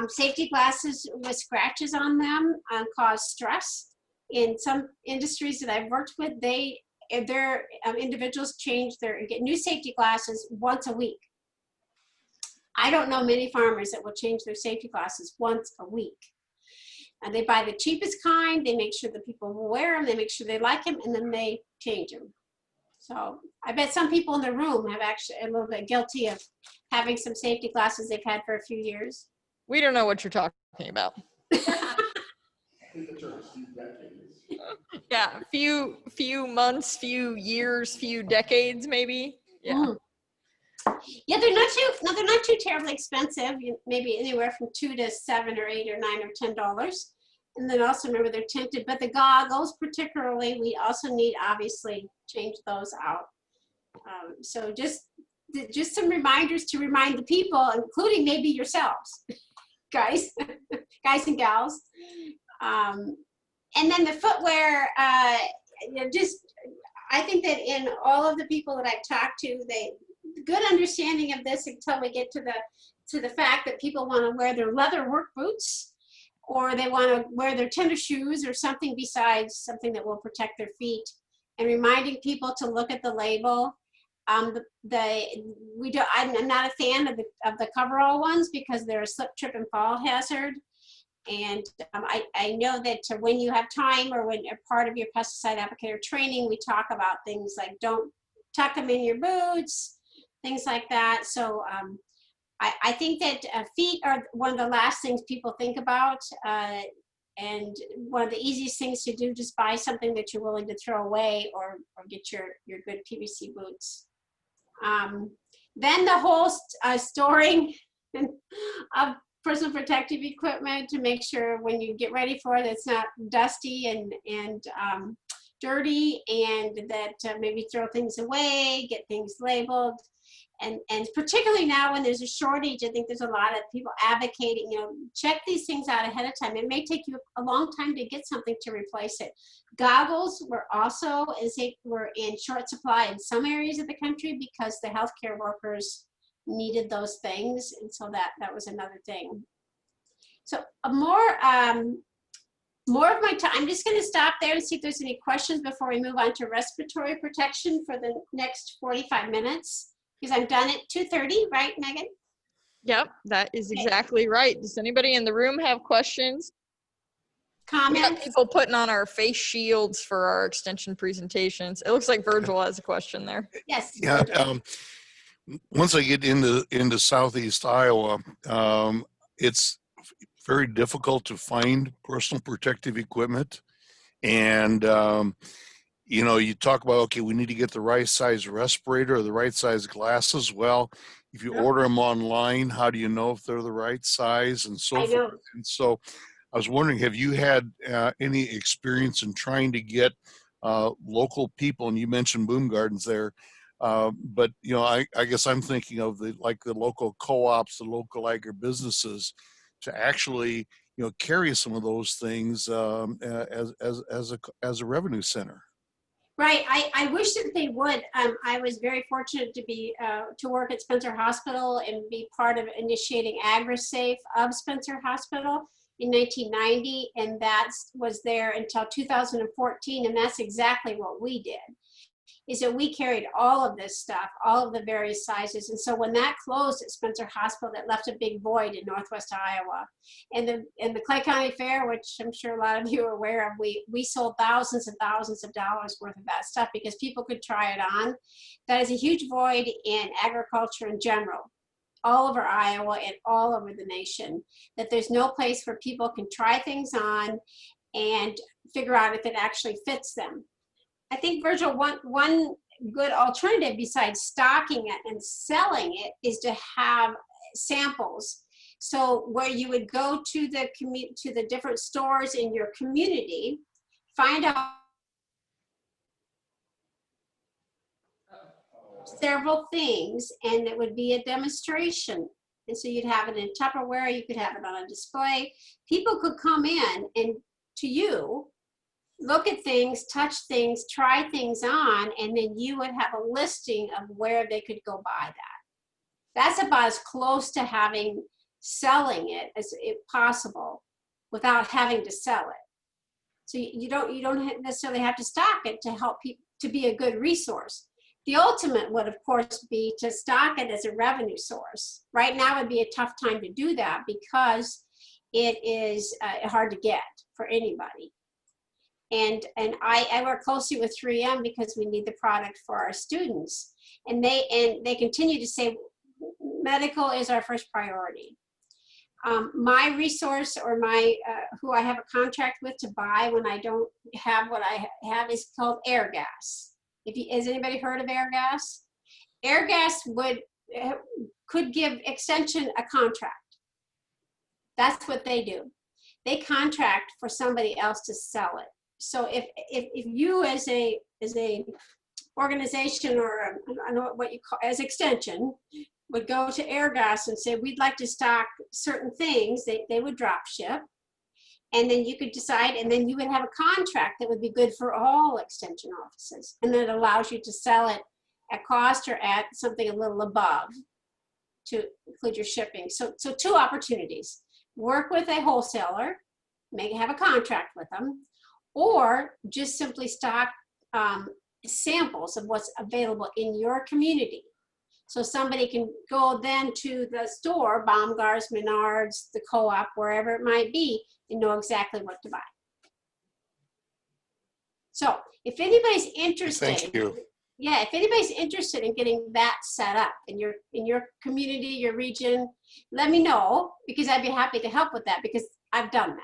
[SPEAKER 1] Safety glasses with scratches on them cause stress. In some industries that I've worked with, their individuals get new safety glasses once a week. I don't know many farmers that will change their safety glasses once a week. And they buy the cheapest kind, they make sure the people will wear them, they make sure they like them, and then they change them. So I bet some people in the room have actually a little bit guilty of having some safety glasses they've had for a few years.
[SPEAKER 2] We don't know what you're talking about. Yeah, few months, few years, few decades, maybe. Yeah.
[SPEAKER 1] Mm. Yeah, they're not too terribly expensive. Maybe anywhere from $2 to $7 or $8 or $9 or $10. And then also remember they're tinted. But the goggles, particularly, we also need obviously change those out. So just some reminders to remind the people, including maybe yourselves, guys and gals. And then the footwear, I think that in all of the people that I've talked to, good understanding of this until we get to the fact that people want to wear their leather work boots, or they want to wear their tennis shoes or something besides something that will protect their feet, and reminding people to look at the label. I'm not a fan of the coverall ones because they're a slip, trip, and fall hazard. And I know that when you have time or when you're part of your pesticide applicator training, we talk about things like don't tuck them in your boots, things like that. So I think that feet are one of the last things people think about. And one of the easiest things to do, just buy something that you're willing to throw away or get your good PVC boots. Then the whole storing of personal protective equipment to make sure when you get ready for it, it's not dusty and dirty, and that maybe throw things away, get things labeled. And particularly now when there's a shortage, I think there's a lot of people advocating, check these things out ahead of time. It may take you a long time to get something to replace it. Goggles were also, were in short supply in some areas of the country because the healthcare workers needed those things. And so that was another thing. So more of my time, I'm just gonna stop there and see if there's any questions before we move on to respiratory protection for the next 45 minutes. Because I'm done at 2:30, right, Megan?
[SPEAKER 2] Yep, that is exactly right. Does anybody in the room have questions? We got
[SPEAKER 1] Comments?
[SPEAKER 2] people putting on our face shields for our extension presentations. It looks like Virgil has a question there.
[SPEAKER 1] Yes.
[SPEAKER 6] Yeah. Once I get into Southeast Iowa, it's very difficult to find personal protective equipment. And, you talk about, okay, we need to get the right size respirator or the right size glasses. Well, if you order them online, how do you know if they're the right size and so forth? And so I was wondering, have you had any experience in trying to get local people, and you mentioned boom gardens there, but I guess I'm thinking of the local co-ops, the local agribusinesses, to actually carry some of those things as a revenue center.
[SPEAKER 1] Right. I wish that they would. I was very fortunate to work at Spencer Hospital and be part of initiating AgriSafe of Spencer Hospital in 1990, and that was there until 2014, and that's exactly what we did. Is that we carried all of this stuff, all of the various sizes. And so when that closed at Spencer Hospital, that left a big void in Northwest Iowa. And the Clay County Fair, which I'm sure a lot of you are aware of, we sold thousands and thousands of dollars worth of that stuff because people could try it on. That is a huge void in agriculture in general, all over Iowa and all over the nation, that there's no place where people can try things on and figure out if it actually fits them. I think, Virgil, one good alternative besides stocking it and selling it is to have samples So where you would go to the different stores in your community, find out several things, and it would be a demonstration. And so you'd have it in Tupperware, you could have it on a display. People could come in and to you, look at things, touch things, try things on, and then you would have a listing of where they could go buy that. That's about as close to selling it as possible without having to sell it. So you don't necessarily have to stock it to help people to be a good resource. The ultimate would, of course, be to stock it as a revenue source. Right now would be a tough time to do that because it is hard to get for anybody. And I work closely with 3M because we need the product for our students. And they continue to say, medical is our first priority. My resource or my who I have a contract with to buy when I don't have what I have is called Airgas. Has anybody heard of Airgas? Airgas could give Extension a contract. That's what they do. They contract for somebody else to sell it. So if you as a organization, or I don't know what you call as Extension, would go to Airgas and say, we'd like to stock certain things, they would drop ship. And then you could decide, and then you would have a contract that would be good for all Extension offices. And then it allows you to sell it at cost or at something a little above to include your shipping. So two opportunities: work with a wholesaler, have a contract with them, or just simply stock samples of what's available in your community. So somebody can go then to the store, Baumgart's, Menards, the co-op, wherever it might be, and know exactly what to buy. So if anybody's interested,
[SPEAKER 6] Thank you.
[SPEAKER 1] Yeah, if anybody's interested in getting that set up in your community, your region, let me know, because I'd be happy to help with that, because I've done that.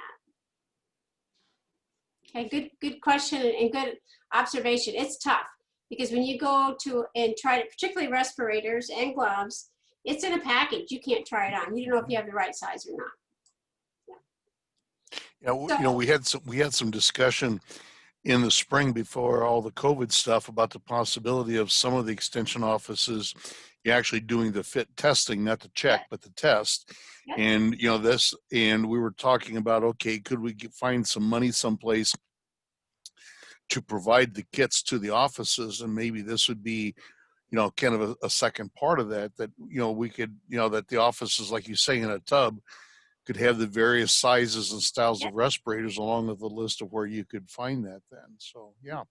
[SPEAKER 1] Okay, good question and good observation. It's tough because when you go to and try to, particularly respirators and gloves, it's in a package. You can't try it on. You don't know if you have the right size or not.
[SPEAKER 6] Yeah, you know, we had some discussion in the spring before all the COVID stuff about the possibility of some of the Extension offices actually doing the fit testing, not the check, but the test.
[SPEAKER 1] Yep.
[SPEAKER 6] And you know and we were talking about, okay, could we find some money someplace to provide the kits to the offices, and maybe this would be, you know, kind of a second part of that, you know, we could, you know, that the offices, like you say, in a tub could have the various sizes and styles of respirators along with the list of where you could find that then. So, yeah.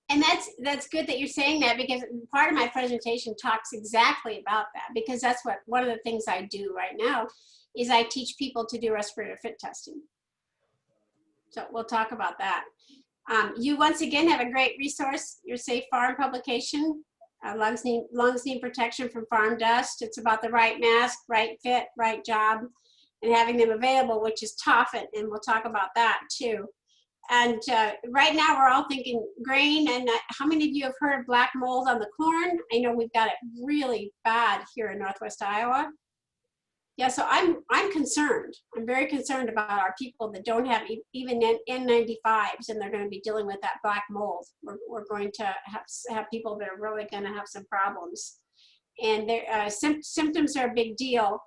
[SPEAKER 1] And that's good that you're saying that, because part of my presentation talks exactly about that, because that's one of the things I do right now is I teach people to do respirator fit testing. So we'll talk about that. You once again have a great resource, your Safe Farm publication, lungs need protection from farm dust. It's about the right mask, right fit, right job, and having them available, which is tough, and we'll talk about that too. And right now we're all thinking grain, and how many of you have heard of black mold on the corn? I know we've got it really bad here in Northwest Iowa. Yeah, so I'm concerned. I'm very concerned about our people that don't have even N95s, and they're going to be dealing with that black mold. We're going to have people that are really going to have some problems, and their symptoms are a big deal.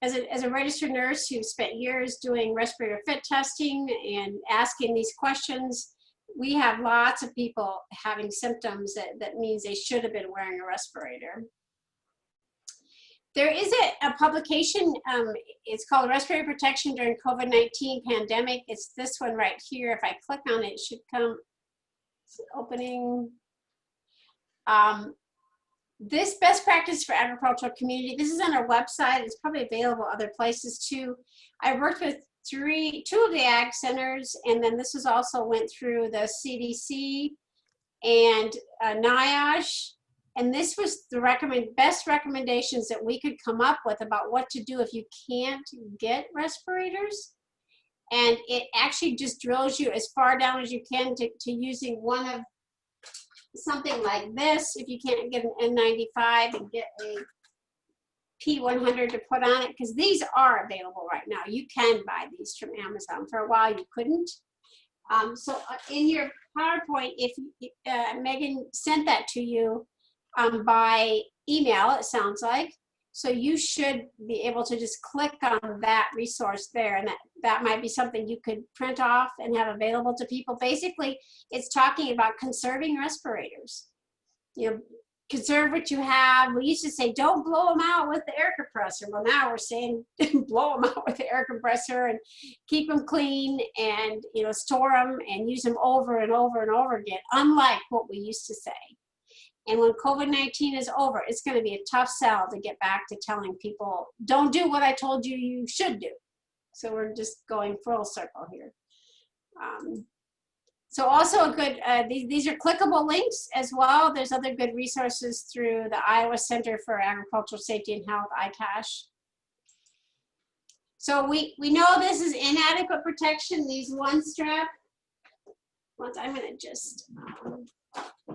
[SPEAKER 1] As a registered nurse who spent years doing respirator fit testing and asking these questions, we have lots of people having symptoms that means they should have been wearing a respirator. There is a publication, it's called Respiratory Protection During COVID-19 Pandemic. It's this one right here. If I click on it, it should come, opening. This best practice for agricultural community, this is on our website. It's probably available other places too. I worked with two of the ag centers, and then this was also went through the CDC and NIOSH. And this was the best recommendations that we could come up with about what to do if you can't get respirators. And it actually just drills you as far down as you can to using one of something like this. If you can't get an N95, and get P100 to put on it, because these are available right now. You can buy these from Amazon. For a while you couldn't. So in your PowerPoint, if Megan sent that to you by email, it sounds like, so you should be able to just click on that resource there, and that might be something you could print off and have available to people. Basically, it's talking about conserving respirators. You know, conserve what you have. We used to say, don't blow them out with the air compressor. Well, now we're saying blow them out with the air compressor and keep them clean, and, you know, store them and use them over and over and over again, unlike what we used to say. And when COVID-19 is over, it's going to be a tough sell to get back to telling people, don't do what I told you you should do. So we're just going full circle here. So also a good, these are clickable links as well. There's other good resources through the Iowa Center for Agricultural Safety and Health, ICASH. So we know this is inadequate protection, these one strap. Once I'm gonna just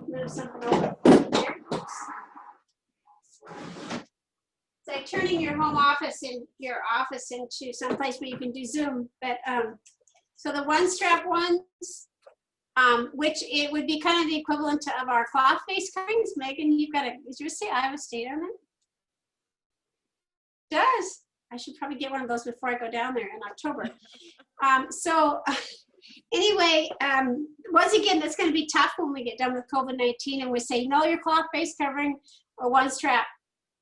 [SPEAKER 1] move something over there. It's like turning your home office into someplace where you can do Zoom. But so the one strap ones, which it would be kind of the equivalent of our cloth face coverings. Megan, you've got a, does yours say Iowa State on it? It does. I should probably get one of those before I go down there in October. Anyway, once again, that's going to be tough when we get done with COVID-19 and we say, no, your cloth face covering or one strap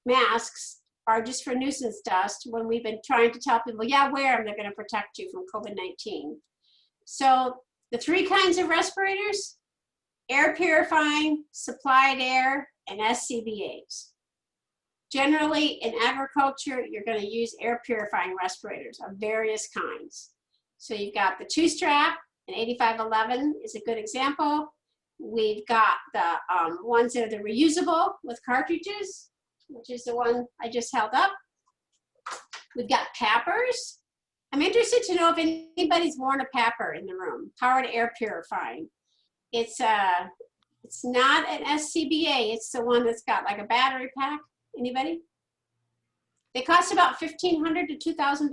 [SPEAKER 1] masks are just for nuisance dust, when we've been trying to tell people, yeah, wear them, they're going to protect you from COVID-19. So the three kinds of respirators: air purifying, supplied air, and SCBAs. Generally, in agriculture, you're going to use air purifying respirators of various kinds. So you've got the two strap, and 8511 is a good example. We've got the ones that are the reusable with cartridges, which is the one I just held up. We've got PAPRs. I'm interested to know if anybody's worn a PAPR in the room, powered air purifying. It's not an SCBA, it's the one that's got like a battery pack. Anybody? They cost about $1,500 to $2,000.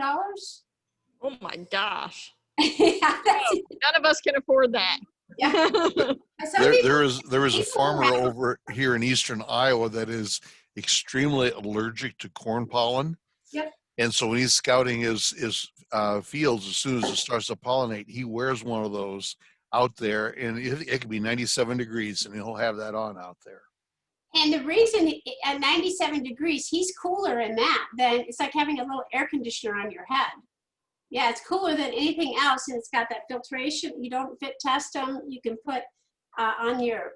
[SPEAKER 2] Oh my gosh.
[SPEAKER 1] Yeah,
[SPEAKER 2] None of us can afford that.
[SPEAKER 1] yeah.
[SPEAKER 6] There is a farmer over here in eastern Iowa that is extremely allergic to corn pollen.
[SPEAKER 1] Yep.
[SPEAKER 6] And so when he's scouting his fields, as soon as it starts to pollinate, he wears one of those out there, and it could be 97 degrees, and he'll have that on out there.
[SPEAKER 1] And the reason at 97 degrees, he's cooler in that than it's like having a little air conditioner on your head. Yeah, it's cooler than anything else, and it's got that filtration. You don't fit test them. You can put on your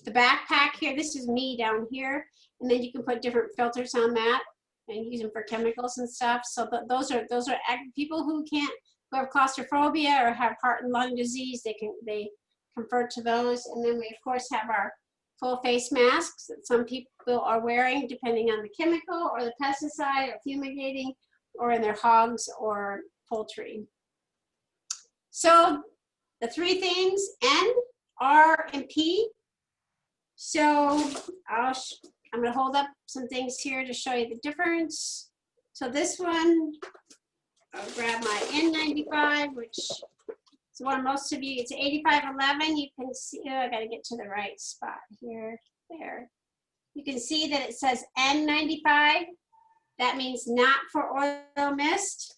[SPEAKER 1] the backpack here. This is me down here, and then you can put different filters on that and use them for chemicals and stuff. So those are people who have claustrophobia or have heart and lung disease. They convert to those, and then we of course have our full face masks that some people are wearing depending on the chemical or the pesticide or fumigating, or in their hogs or poultry. So the three things, N, R, and P. So I'm going to hold up some things here to show you the difference. So this one, I'll grab my N95, which is one most of you, it's 8511. You can see, I got to get to the right spot here, there. You can see that it says N95. That means not for oil mist.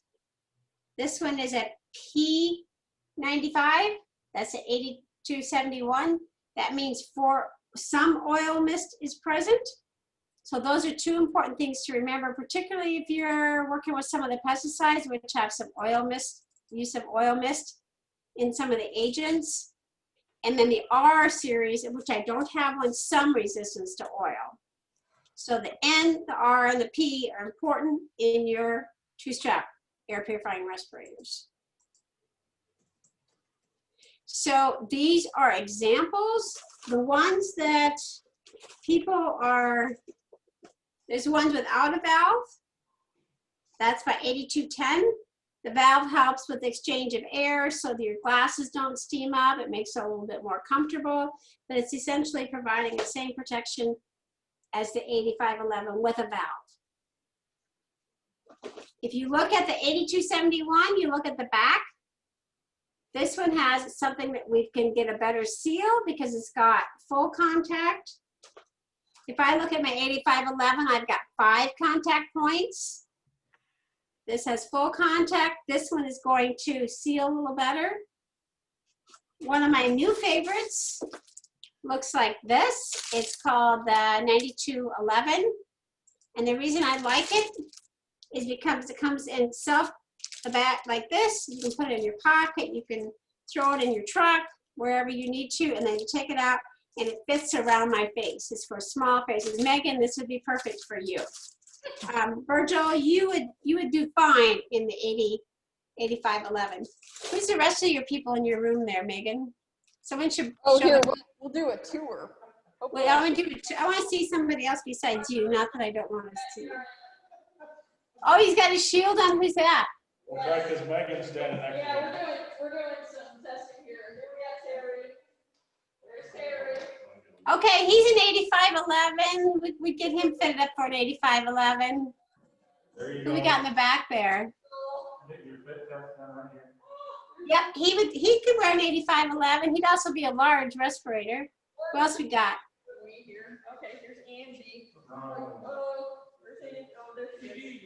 [SPEAKER 1] This one is a P95. That's an 8271. That means for some oil mist is present. So those are two important things to remember, particularly if you're working with some of the pesticides, which have some oil mist, use of oil mist in some of the agents. And then the R series, which I don't have on, some resistance to oil. So the N, the R, and the P are important in your two-strap air purifying respirators. So these are examples. The ones that people are, there's ones without a valve. That's by 8210. The valve helps with exchange of air so that your glasses don't steam up. It makes it a little bit more comfortable, but it's essentially providing the same protection as the 8511 with a valve. If you look at the 8271, you look at the back. This one has something that we can get a better seal because it's got full contact. If I look at my 8511, I've got 5 contact points. This has full contact. This one is going to seal a little better. One of my new favorites looks like this. It's called the 9211. And the reason I like it is because it comes in the back like this. You can put it in your pocket. You can throw it in your truck, wherever you need to, and then you take it out and it fits around my face. It's for small faces. Megan, this would be perfect for you. Virgil, you would do fine in the 8511. Who's the rest of your people in your room there, Megan? Someone should
[SPEAKER 2] Oh,
[SPEAKER 1] show
[SPEAKER 2] here,
[SPEAKER 1] them.
[SPEAKER 2] we'll do a tour.
[SPEAKER 1] Wait, I want to see somebody else besides you. Not that I don't want us to. Oh, he's got a shield on. Who's that?
[SPEAKER 8] Well, try because Megan's standing next to
[SPEAKER 2] Yeah,
[SPEAKER 8] me.
[SPEAKER 2] we're doing some testing here. Here we got Terry. There's Terry.
[SPEAKER 1] Okay, he's an 8511. We get him fitted up for an 8511.
[SPEAKER 8] There you
[SPEAKER 1] Who
[SPEAKER 8] go.
[SPEAKER 1] we got in the back there?
[SPEAKER 8] Get your fit test done right here.
[SPEAKER 1] Yep, he could wear an 8511. He'd also be a large respirator. Who else we got?
[SPEAKER 2] Okay, here's Angie.
[SPEAKER 8] Oh.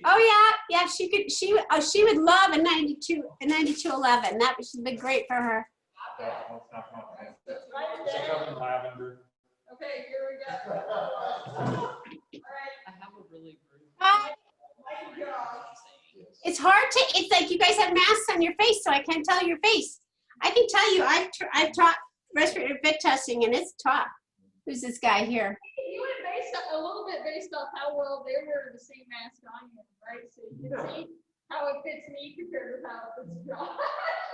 [SPEAKER 1] Oh yeah, she would love a 9211. That would be great for her.
[SPEAKER 8] It's a cup of lavender.
[SPEAKER 2] Okay, here we go.
[SPEAKER 7] I have a really
[SPEAKER 1] It's hard to. It's like you guys have masks on your face, so I can't tell your face. I can tell you, I've taught respirator fit testing, and it's tough. Who's this guy here?
[SPEAKER 2] You went a little bit based off how well they wear the same mask I am, right? So you can see how it fits me compared to how it fits John.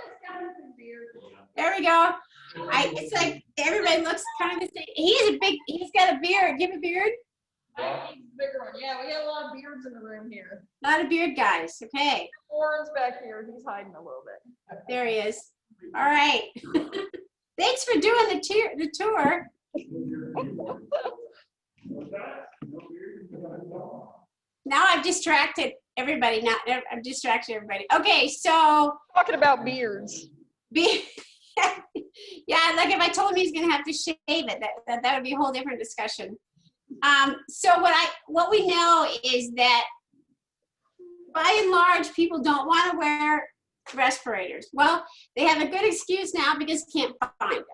[SPEAKER 2] It's got a big beard.
[SPEAKER 1] There we go. It's like everybody looks kind of the same. He's got a beard. Do you have a beard?
[SPEAKER 2] I think the bigger one. Yeah, we got a lot of beards in the room here.
[SPEAKER 1] A lot of beard guys. Okay,
[SPEAKER 2] Warren's back here. He's hiding a little bit.
[SPEAKER 1] there he is. All right. Thanks for doing the tour. Now I've distracted everybody. I've distracted everybody. Okay, so
[SPEAKER 2] Talking about beards.
[SPEAKER 1] yeah, like if I told him he's gonna have to shave it, that would be a whole different discussion. So what we know is that by and large, people don't want to wear respirators. Well, they have a good excuse now because you can't find them.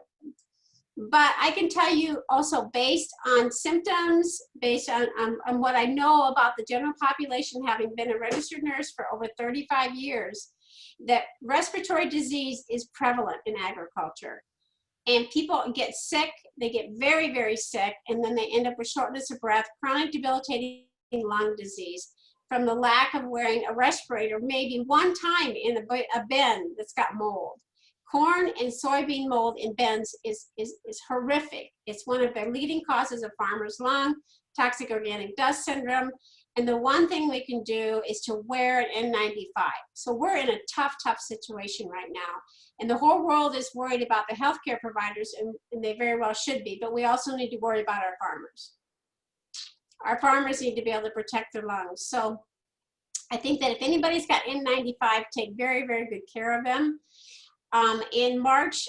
[SPEAKER 1] But I can tell you also, based on symptoms, based on what I know about the general population, having been a registered nurse for over 35 years, that respiratory disease is prevalent in agriculture. And people get sick, they get very, very sick, and then they end up with shortness of breath, chronic debilitating lung disease from the lack of wearing a respirator maybe one time in a bin that's got mold. Corn and soybean mold in bins is horrific. It's one of the leading causes of farmers' lung, toxic organic dust syndrome. And the one thing we can do is to wear an N95. So we're in a tough, tough situation right now. And the whole world is worried about the healthcare providers, and they very well should be, but we also need to worry about our farmers. Our farmers need to be able to protect their lungs. So I think that if anybody's got N95, take very, very good care of them. In March,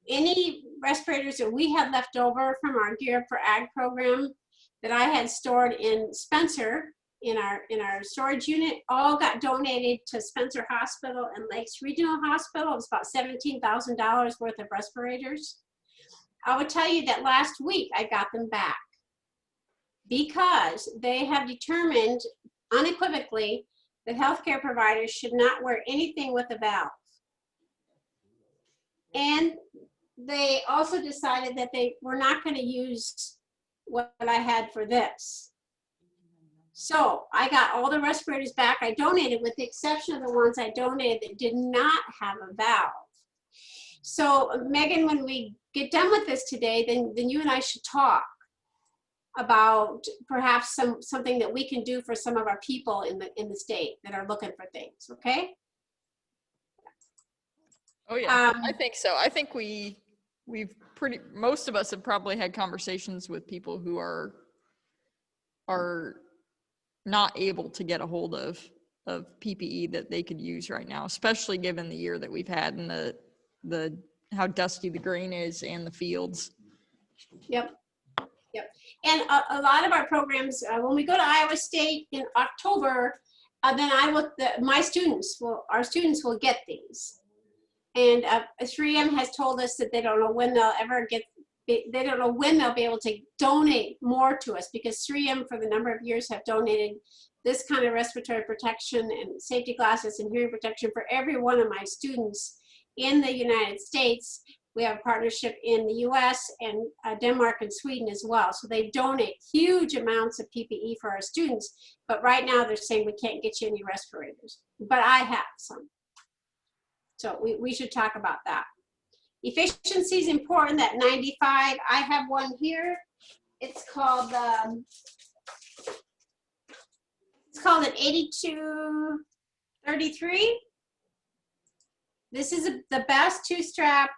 [SPEAKER 1] any respirators that we had left over from our Gear Up for Ag program that I had stored in Spencer, in our storage unit, all got donated to Spencer Hospital and Lakes Regional Hospital. It was about $17,000 worth of respirators. I would tell you that last week I got them back because they have determined unequivocally that healthcare providers should not wear anything with a valve. And they also decided that they were not going to use what I had for this. So I got all the respirators back. I donated, with the exception of the ones I donated that did not have a valve. So Megan, when we get done with this today, then you and I should talk about perhaps something that we can do for some of our people in the state that are looking for things, okay?
[SPEAKER 2] Oh yeah, I think so. I think most of us have probably had conversations with people who are not able to get a hold of PPE that they could use right now, especially given the year that we've had and the how dusty the grain is and the fields.
[SPEAKER 1] Yep. Yep. And a lot of our programs, when we go to Iowa State in October, then our students will get these. And 3M has told us that they don't know when they'll be able to donate more to us, because 3M for the number of years have donated this kind of respiratory protection and safety glasses and hearing protection for every one of my students in the United States. We have a partnership in the US and Denmark and Sweden as well. So they donate huge amounts of PPE for our students. But right now they're saying we can't get you any respirators. But I have some. So we should talk about that. Efficiency is important, that 95. I have one here. It's called an 8233. This is the best two-strap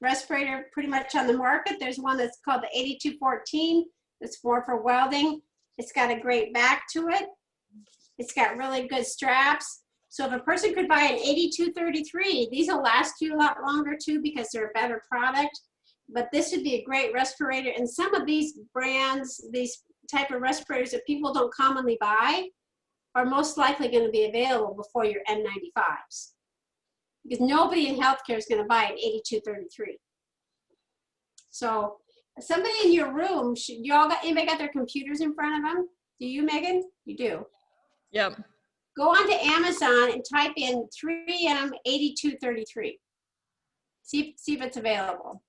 [SPEAKER 1] respirator pretty much on the market. There's one that's called the 8214. That's more for welding. It's got a great back to it. It's got really good straps. So if a person could buy an 8233, these will last you a lot longer too, because they're a better product. But this would be a great respirator. And some of these brands, these type of respirators that people don't commonly buy, are most likely going to be available before your N95s. Because nobody in healthcare is going to buy an 8233. So somebody in your room, anybody got their computers in front of them? Do you, Megan? You do.
[SPEAKER 2] Yep.
[SPEAKER 1] Go onto Amazon and type in 3M 8233. See if it's available.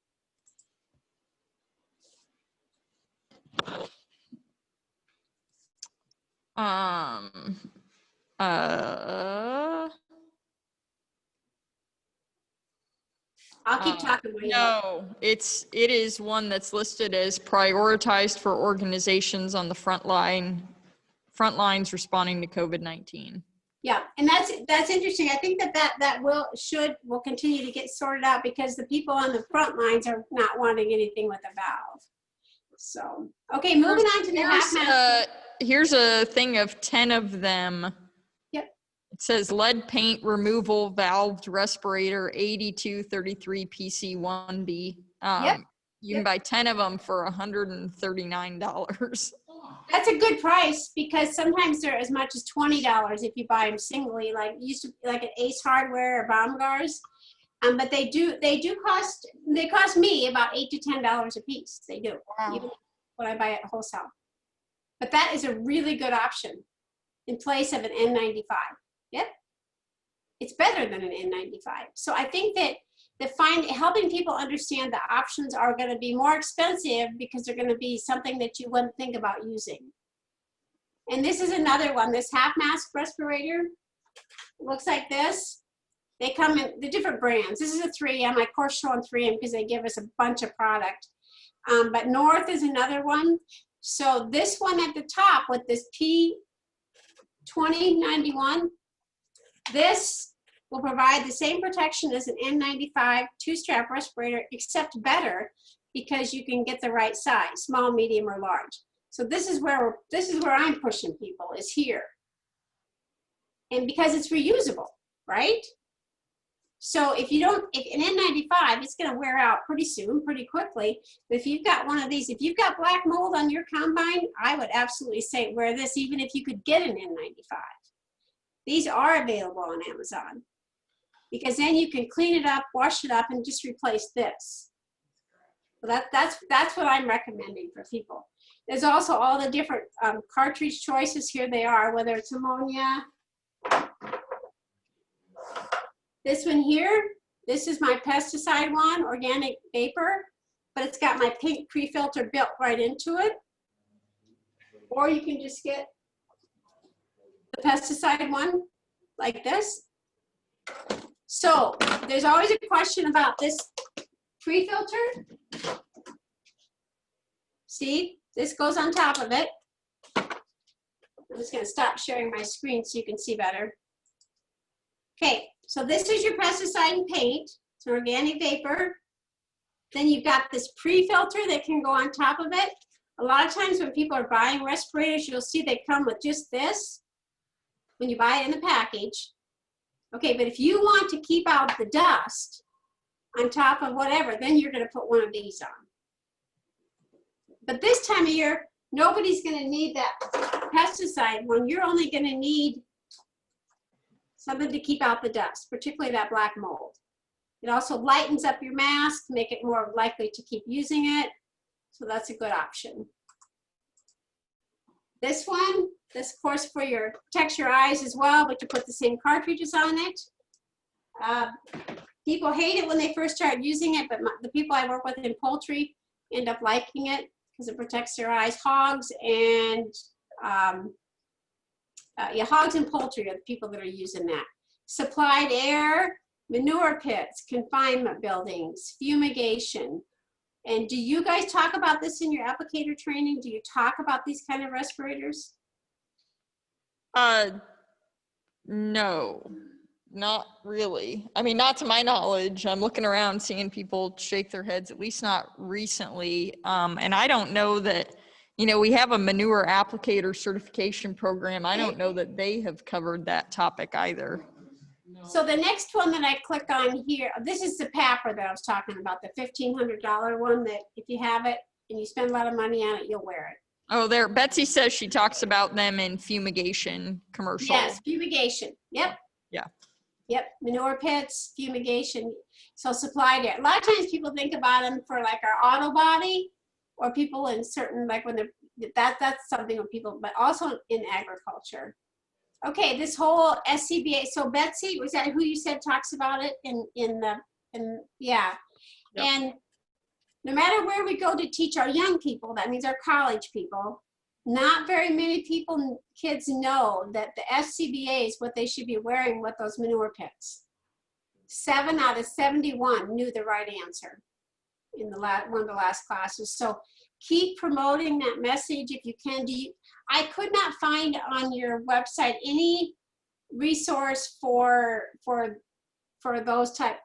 [SPEAKER 1] I'll keep talking.
[SPEAKER 2] No, it is one that's listed as prioritized for organizations on the front lines responding to COVID-19.
[SPEAKER 1] Yeah, and that's interesting. I think that will continue to get sorted out, because the people on the front lines are not wanting anything with a valve. So, okay, moving on to the half mask.
[SPEAKER 2] Here's a thing of 10 of them.
[SPEAKER 1] Yep.
[SPEAKER 2] It says lead paint removal valved respirator 8233 PC1B.
[SPEAKER 1] Yep.
[SPEAKER 2] You can buy 10 of them for $139.
[SPEAKER 1] That's a good price, because sometimes they're as much as $20 if you buy them singly, like at Ace Hardware or Baumgars. But they cost me about $8 to $10 a piece. They do.
[SPEAKER 2] Wow.
[SPEAKER 1] Even when I buy it wholesale. But that is a really good option in place of an N95. Yep. It's better than an N95. So I think that helping people understand the options are going to be more expensive, because they're going to be something that you wouldn't think about using. And this is another one, this half mask respirator. It looks like this. They come in the different brands. This is a 3M. I of course show on 3M because they give us a bunch of product. But North is another one. So this one at the top with this P2091, this will provide the same protection as an N95 two-strap respirator, except better, because you can get the right size, small, medium, or large. So this is where I'm pushing people, is here. And because it's reusable, right? So if an N95, it's going to wear out pretty soon, pretty quickly. But if you've got one of these, if you've got black mold on your combine, I would absolutely say wear this, even if you could get an N95. These are available on Amazon, because then you can clean it up, wash it up, and just replace this. So that's what I'm recommending for people. There's also all the different cartridge choices. Here they are, whether it's ammonia. This one here, this is my pesticide one, organic vapor, but it's got my pink pre-filter built right into it. Or you can just get the pesticide one like this. So there's always a question about this pre-filter. See, this goes on top of it. I'm just going to stop sharing my screen so you can see better. Okay, so this is your pesticide and paint. It's an organic vapor. Then you've got this pre-filter that can go on top of it. A lot of times when people are buying respirators, you'll see they come with just this when you buy it in the package. Okay, but if you want to keep out the dust on top of whatever, then you're gonna put one of these on. But this time of year, nobody's gonna need that pesticide one. You're only gonna need something to keep out the dust, particularly that black mold. It also lightens up your mask, make it more likely to keep using it. So that's a good option. This one, this of course protects your eyes as well, but you put the same cartridges on it. People hate it when they first start using it, but the people I work with in poultry end up liking it because it protects their eyes. Hogs and hogs and poultry are the people that are using that. Supplied air, manure pits, confinement buildings, fumigation. And do you guys talk about this in your applicator training? Do you talk about these kind of respirators?
[SPEAKER 2] No, not really. I mean, not to my knowledge. I'm looking around seeing people shake their heads, at least not recently. And I don't know that, we have a manure applicator certification program. I don't know that they have covered that topic either.
[SPEAKER 1] So the next one that I click on here, this is the PAPR that I was talking about, the $1,500 one that if you have it and you spend a lot of money on it, you'll wear it.
[SPEAKER 2] Oh, there, Betsy says she talks about them in fumigation commercials.
[SPEAKER 1] Yes, fumigation, yep.
[SPEAKER 2] Yeah.
[SPEAKER 1] Yep, manure pits, fumigation, so supplied air. A lot of times people think about them for like our auto body or people in certain, like when they're, that's something with people, but also in agriculture. Okay, this whole SCBA, so Betsy, was that who you said talks about it yeah.
[SPEAKER 2] Yep.
[SPEAKER 1] And no matter where we go to teach our young people, that means our college people, not very many kids know that the SCBA is what they should be wearing with those manure pits. 7 out of 71 knew the right answer in one of the last classes. So keep promoting that message if you can. I could not find on your website any resource for those type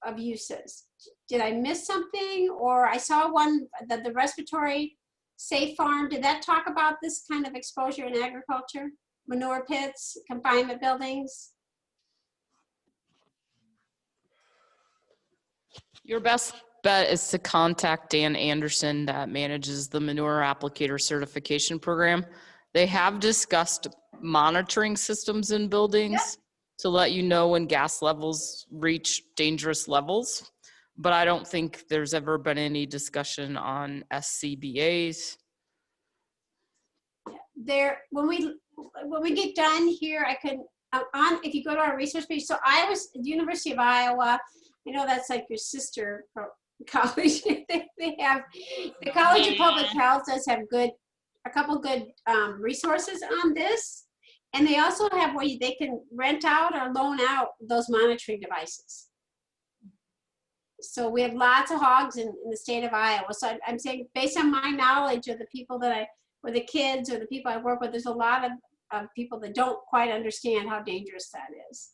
[SPEAKER 1] of uses. Did I miss something? Or I saw one that the respiratory safe farm, did that talk about this kind of exposure in agriculture? Manure pits, confinement buildings?
[SPEAKER 7] Your best bet is to contact Dan Anderson that manages the manure applicator certification program. They have discussed monitoring systems in buildings to let you know when gas levels reach dangerous levels. But I don't think there's ever been any discussion on SCBAs.
[SPEAKER 1] When we get done here, I can, if you go to our resource page, so I was at the University of Iowa, that's like your sister college. They have, the College of Public Health does have a couple good resources on this. And they also have where they can rent out or loan out those monitoring devices. So we have lots of hogs in the state of Iowa. So I'm saying, based on my knowledge of the people or the kids or the people I work with, there's a lot of people that don't quite understand how dangerous that is.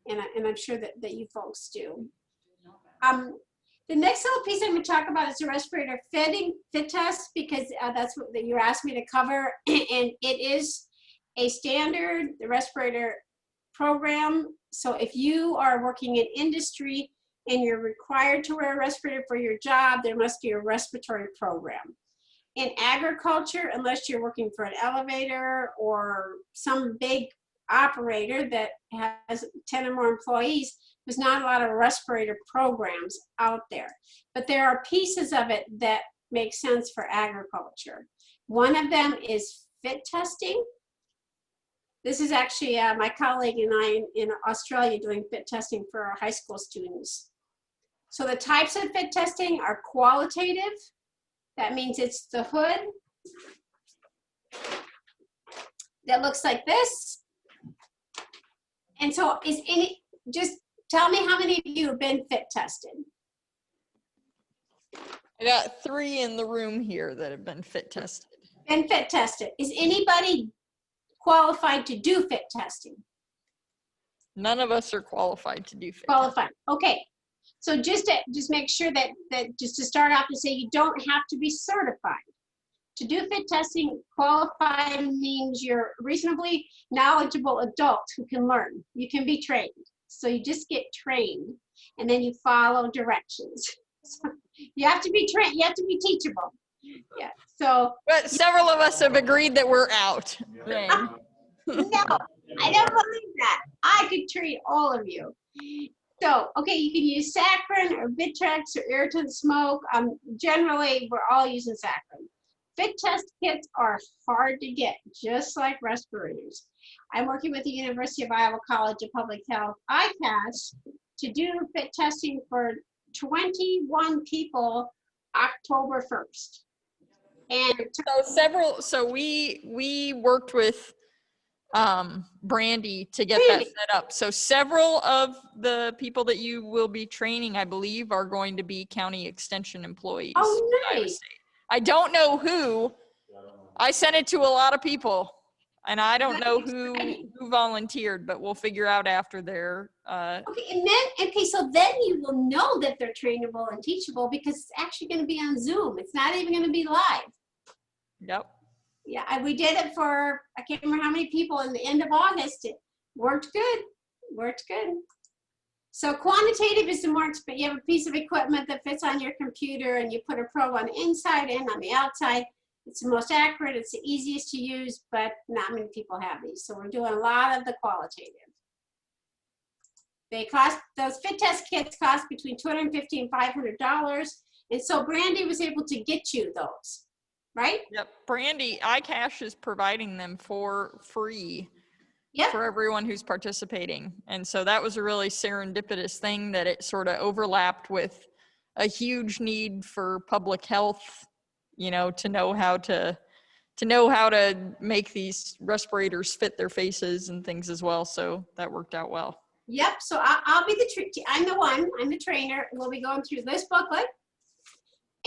[SPEAKER 1] And I'm sure that you folks do. The next little piece I'm going to talk about is the respirator fit test, because that's what you asked me to cover. And it is a standard, the respirator program. So if you are working in industry and you're required to wear a respirator for your job, there must be a respiratory program. In agriculture, unless you're working for an elevator or some big operator that has 10 or more employees, there's not a lot of respirator programs out there. But there are pieces of it that make sense for agriculture. One of them is fit testing. This is actually my colleague and I in Australia doing fit testing for our high school students. So the types of fit testing are qualitative. That means it's the hood that looks like this. And so just tell me how many of you have been fit tested?
[SPEAKER 2] I got 3 in the room here that have been fit tested.
[SPEAKER 1] Been fit tested. Is anybody qualified to do fit testing?
[SPEAKER 2] None of us are qualified to do fit
[SPEAKER 1] Qualified. Okay. So just make sure that just to start off to say you don't have to be certified To do fit testing, qualified means you're a reasonably knowledgeable adult who can learn. You can be trained. So you just get trained and then you follow directions. So you have to be trained, you have to be teachable. Yeah, so.
[SPEAKER 2] But several of us have agreed that we're out. Then.
[SPEAKER 1] No, I don't believe that. I could treat all of you. So, okay, you can use saccharin or Bitrex or irritant smoke. Generally, we're all using saccharin. Fit test kits are hard to get, just like respirators. I'm working with the University of Iowa College of Public Health, ICAS, to do fit testing for 21 people October 1st. And
[SPEAKER 2] So we worked with Brandy to get that set up. So several of the people that you will be training, I believe, are going to be county extension employees.
[SPEAKER 1] Oh, nice.
[SPEAKER 2] I don't know who. I sent it to a lot of people, and I don't know who volunteered, but we'll figure out after their.
[SPEAKER 1] Okay, and then so then you will know that they're trainable and teachable because it's actually going to be on Zoom. It's not even going to be live.
[SPEAKER 2] Yep.
[SPEAKER 1] Yeah, and we did it for, I can't remember how many people in the end of August. It worked good, worked good. So quantitative is the more expensive. You have a piece of equipment that fits on your computer and you put a probe on the inside and on the outside. It's the most accurate, it's the easiest to use, but not many people have these. So we're doing a lot of the qualitative. They cost, those fit test kits cost between $250 and $500. And so Brandy was able to get you those. Right?
[SPEAKER 2] Yep. Brandy, iCash is providing them for free
[SPEAKER 1] Yep.
[SPEAKER 2] for everyone who's participating. And so that was a really serendipitous thing that it sort of overlapped with a huge need for public health, you know, to know how to make these respirators fit their faces and things as well. So that worked out well.
[SPEAKER 1] Yep. So I'll be I'm the one, I'm the trainer. We'll be going through this booklet.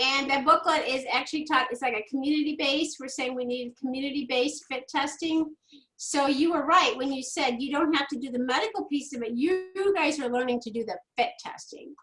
[SPEAKER 1] And that booklet is actually taught, it's like a community-based. We're saying we need community-based fit testing. So you were right when you said you don't have to do the medical piece of it. You guys are learning to do the fit testing.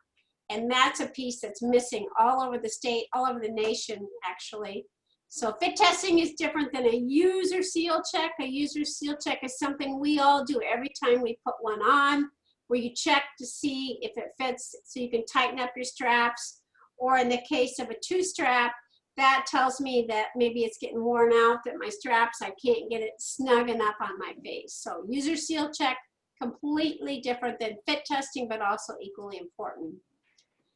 [SPEAKER 1] And that's a piece that's missing all over the state, all over the nation, actually. So fit testing is different than a user seal check. A user seal check is something we all do every time we put one on, where you check to see if it fits so you can tighten up your straps. Or in the case of a two-strap, that tells me that maybe it's getting worn out, that my straps, I can't get it snug enough on my face. So user seal check, completely different than fit testing, but also equally important.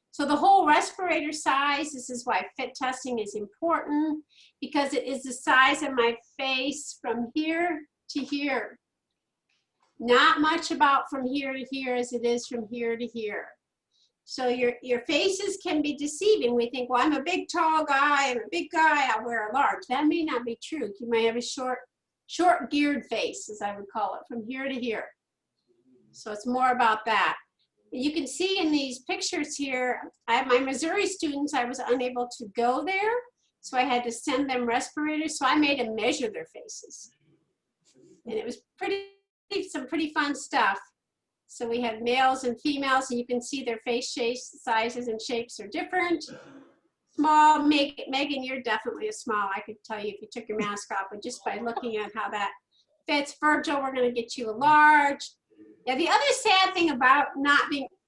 [SPEAKER 1] So the whole respirator size, this is why fit testing is important, because it is the size of my face from here to here. Not much about from here to here as it is from here to here. So your faces can be deceiving. We think, well, I'm a big, tall guy, I'm a big guy, I'll wear a large. That may not be true. You may have a short geared face, as I would call it, from here to here. So it's more about that. You can see in these pictures here, I have my Missouri students, I was unable to go there, so I had to send them respirators, so I made them measure their faces. And it was some pretty fun stuff. So we had males and females, and you can see their face shapes, sizes and shapes are different. Small, Megan, you're definitely a small. I could tell you if you took your mask off, but just by looking at how that fits. Virgil, we're gonna get you a large. Yeah, the other sad thing about not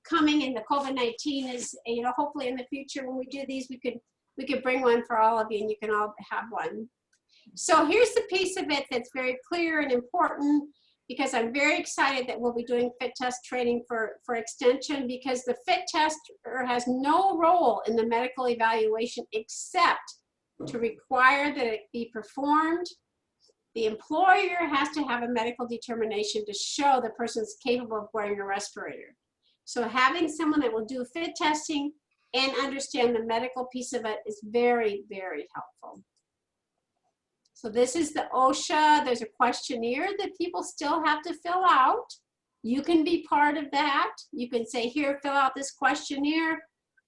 [SPEAKER 1] coming in the COVID-19 is, you know, hopefully in the future when we do these, we could bring one for all of you and you can all have one. So here's the piece of it that's very clear and important, because I'm very excited that we'll be doing fit test training for extension, because the fit tester has no role in the medical evaluation except to require that it be performed. The employer has to have a medical determination to show the person's capable of wearing a respirator. So having someone that will do fit testing and understand the medical piece of it is very, very helpful. So this is the OSHA. There's a questionnaire that people still have to fill out. You can be part of that. You can say, here, fill out this questionnaire.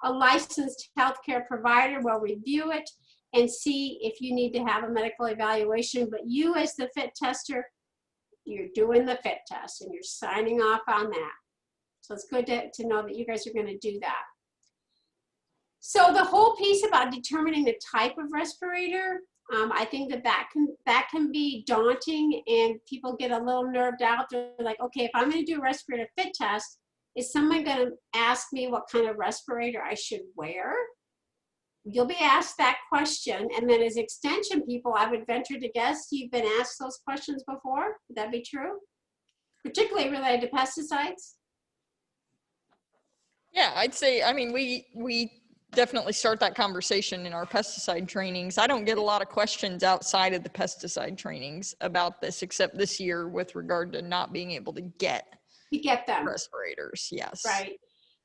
[SPEAKER 1] A licensed healthcare provider will review it and see if you need to have a medical evaluation. But you as the fit tester, you're doing the fit test and you're signing off on that. So it's good to know that you guys are going to do that. So the whole piece about determining the type of respirator, I think that can be daunting, and people get a little nerved out. They're like, okay, if I'm going to do a respirator fit test, is someone going to ask me what kind of respirator I should wear? You'll be asked that question, and then as extension people, I would venture to guess you've been asked those questions before. Would that be true? Particularly related to pesticides?
[SPEAKER 2] Yeah, I'd say, I mean, we definitely start that conversation in our pesticide trainings. I don't get a lot of questions outside of the pesticide trainings about this, except this year with regard to not being able to get
[SPEAKER 1] Them.
[SPEAKER 2] respirators. Yes.
[SPEAKER 1] Right.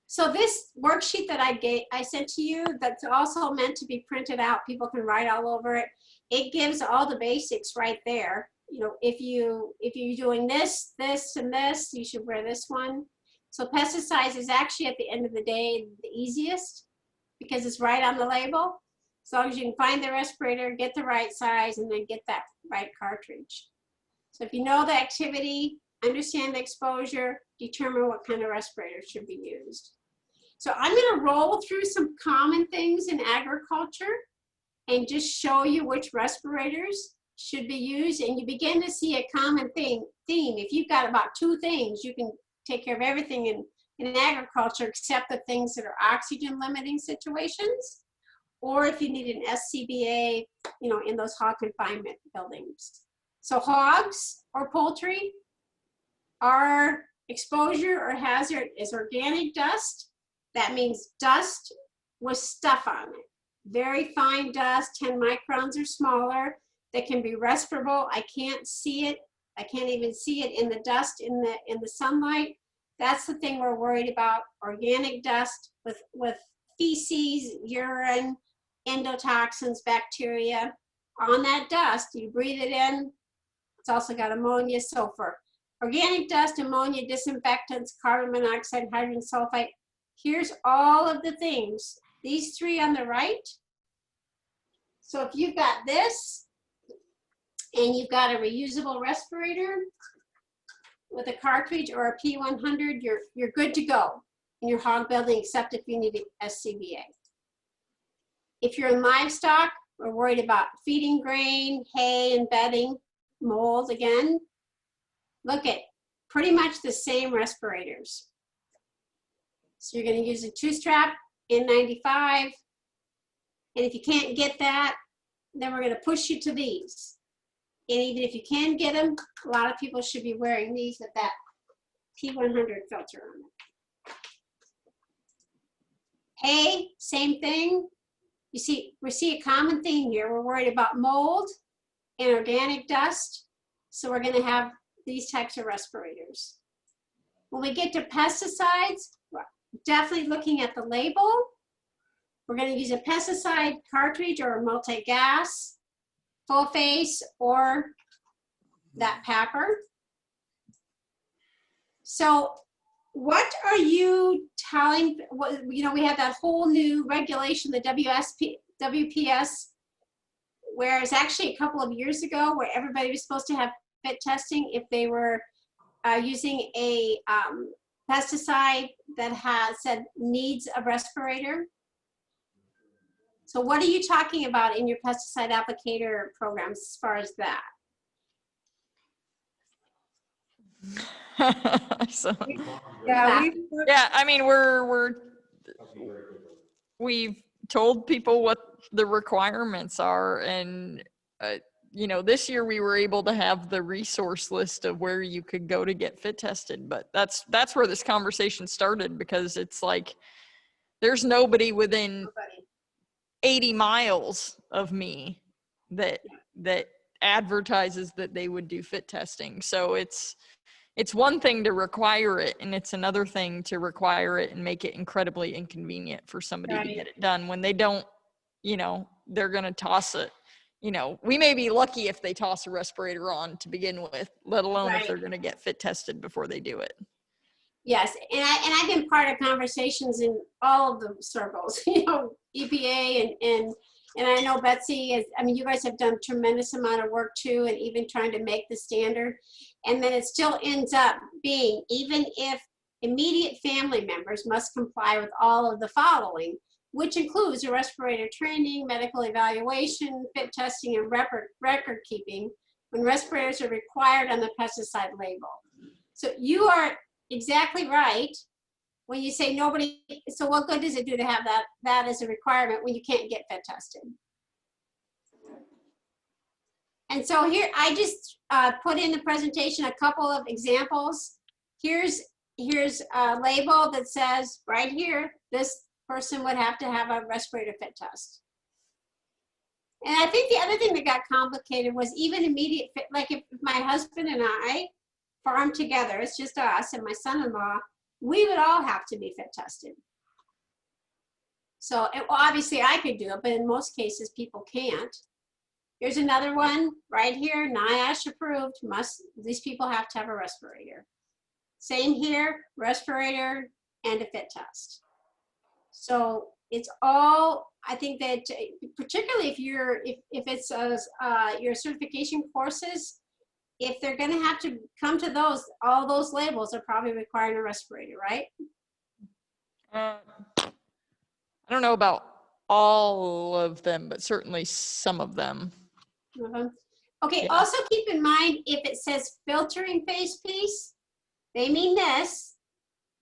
[SPEAKER 1] So this worksheet that I sent to you, that's also meant to be printed out. People can write all over it. It gives all the basics right there. You know, if you're doing this, this, and this, you should wear this one. So pesticides is actually at the end of the day the easiest because it's right on the label. As long as you can find the respirator, get the right size, and then get that right cartridge. So if you know the activity, understand the exposure, determine what kind of respirator should be used. So I'm going to roll through some common things in agriculture and just show you which respirators should be used, and you begin to see a common theme. If you've got about 2 things, you can take care of everything in agriculture except the things that are oxygen limiting situations, or if you need an SCBA, you know, in those hog confinement buildings. So hogs or poultry, our exposure or hazard is organic dust. That means dust with stuff on it. Very fine dust, 10 microns or smaller, that can be respirable. I can't see it. I can't even see it in the dust in the sunlight. That's the thing we're worried about. Organic dust with feces, urine, endotoxins, bacteria on that dust. You breathe it in. It's also got ammonia, sulfur. Organic dust, ammonia, disinfectants, carbon monoxide, hydrogen sulfide. Here's all of the things. These 3 on the right. So if you've got this and you've got a reusable respirator with a cartridge or a P100, you're good to go in your hog building, except if you need a SCBA. If you're in livestock, we're worried about feeding grain, hay, and bedding, mold again. Look at pretty much the same respirators. So you're going to use a 2-strap N95. And if you can't get that, then we're going to push you to these. And even if you can get them, a lot of people should be wearing these with that P100 filter on it. Hay, same thing. We see a common theme here. We're worried about mold and organic dust. So we're going to have these types of respirators. When we get to pesticides, we're definitely looking at the label. We're going to use a pesticide cartridge or a multi-gas, full face, or that PAPR. So what are you telling, you know, we have that whole new regulation, the WPS, where it's actually a couple of years ago where everybody was supposed to have fit testing if they were using a pesticide that has said needs a respirator. So what are you talking about in your pesticide applicator programs as far as that?
[SPEAKER 2] So,
[SPEAKER 5] Yeah,
[SPEAKER 2] yeah, I mean, we've told people what the requirements are, and you know, this year we were able to have the resource list of where you could go to get fit tested, but that's where this conversation started, because it's like there's nobody within 80 miles of me that advertises that they would do fit testing. So it's one thing to require it, and it's another thing to require it and make it incredibly inconvenient for somebody to get it done when they don't, you know, they're going to toss it. You know, we may be lucky if they toss a respirator on to begin with, let alone if they're going to get fit tested before they do it.
[SPEAKER 1] Yes, and I've been part of conversations in all of the circles, you know, EPA and I know Betsy is, I mean, you guys have done a tremendous amount of work too, and even trying to make the standard. And then it still ends up being, even if immediate family members must comply with all of the following, which includes a respirator training, medical evaluation, fit testing, and record keeping when respirators are required on the pesticide label. So you are exactly right when you say nobody, so what good does it do to have that as a requirement when you can't get fit tested? And so here, I just put in the presentation a couple of examples. Here's a label that says right here, this person would have to have a respirator fit test. And I think the other thing that got complicated was even immediate fit, like if my husband and I farm together, it's just us and my son-in-law, we would all have to be fit tested. So well, obviously I could do it, but in most cases people can't. Here's another one right here, NIOSH approved, these people have to have a respirator. Same here, respirator and a fit test. So it's all, I think that particularly if it's your certification courses, if they're gonna have to come to those, all those labels are probably requiring a respirator, right?
[SPEAKER 2] I don't know about all of them, but certainly some of them.
[SPEAKER 1] Okay,
[SPEAKER 2] Yeah.
[SPEAKER 1] also keep in mind if it says filtering face piece, they mean this.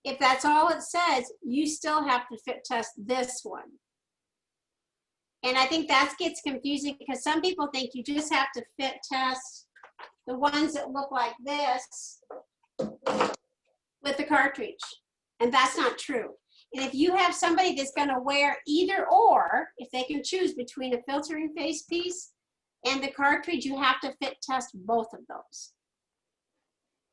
[SPEAKER 1] If that's all it says, you still have to fit test this one. And I think that gets confusing because some people think you just have to fit test the ones that look like this with the cartridge. And that's not true. And if you have somebody that's gonna wear either or, if they can choose between a filtering face piece and the cartridge, you have to fit test both of those.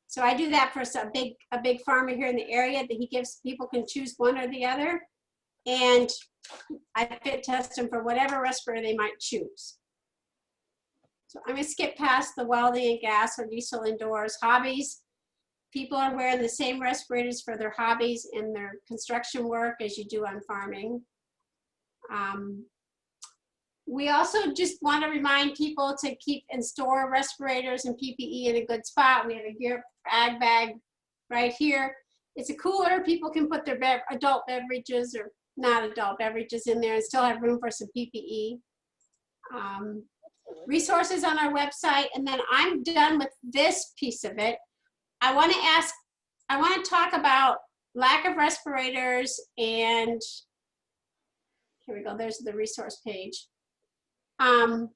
[SPEAKER 1] So I do that for a big farmer here in the area that he gives, people can choose one or the other. And I fit test them for whatever respirator they might choose. So I'm gonna skip past the welding and gas or diesel indoors. Hobbies, people are wearing the same respirators for their hobbies and their construction work as you do on farming. We also just want to remind people to keep and store respirators and PPE in a good spot. We have a gear ag bag right here. It's a cooler. People can put their adult beverages or not adult beverages in there and still have room for some PPE. Resources on our website. And then I'm done with this piece of it. I want to talk about lack of respirators and here we go. There's the resource page. And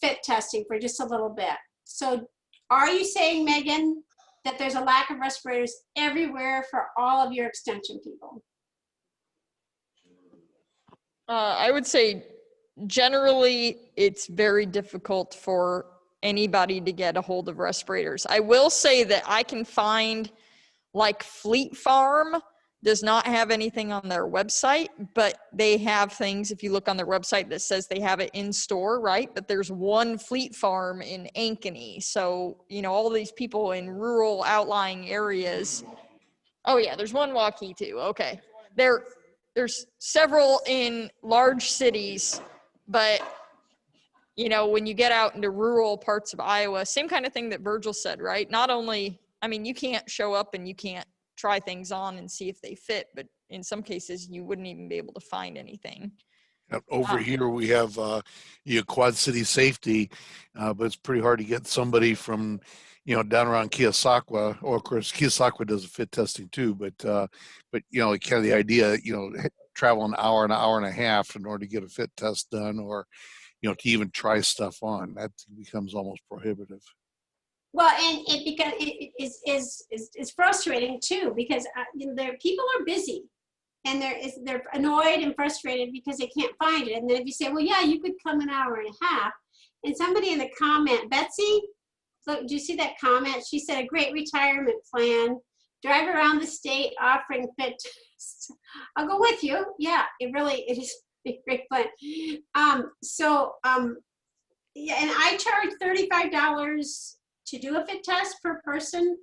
[SPEAKER 1] fit testing for just a little bit. So are you saying, Megan, that there's a lack of respirators everywhere for all of your extension people?
[SPEAKER 2] I would say generally it's very difficult for anybody to get a hold of respirators. I will say that I can find, like, Fleet Farm does not have anything on their website, but they have things, if you look on their website, that says they have it in store, right? But there's one Fleet Farm in Ankeny. So, you know, all these people in rural outlying areas. Oh yeah, there's one Waukee too. Okay. There's several in large cities, but you know, when you get out into rural parts of Iowa, same kind of thing that Virgil said, right? Not only, I mean, you can't show up and you can't try things on and see if they fit, but in some cases you wouldn't even be able to find anything.
[SPEAKER 6] Over here we have Quad City Safety, but it's pretty hard to get somebody from, down around Keosauqua. Or of course Keosauqua does a fit testing too, but kind of the idea, travel an hour and a half in order to get a fit test done, or to even try stuff on, that becomes almost prohibitive.
[SPEAKER 1] Well, and it is frustrating too, because people are busy and they're annoyed and frustrated because they can't find it. And then if you say, well, yeah, you could come an hour and a half, and somebody in the comment, Betsy, look, do you see that comment? She said, a great retirement plan, drive around the state offering fit tests. I'll go with you. Yeah, it is a great plan. Yeah, and I charge $35 to do a fit test per person,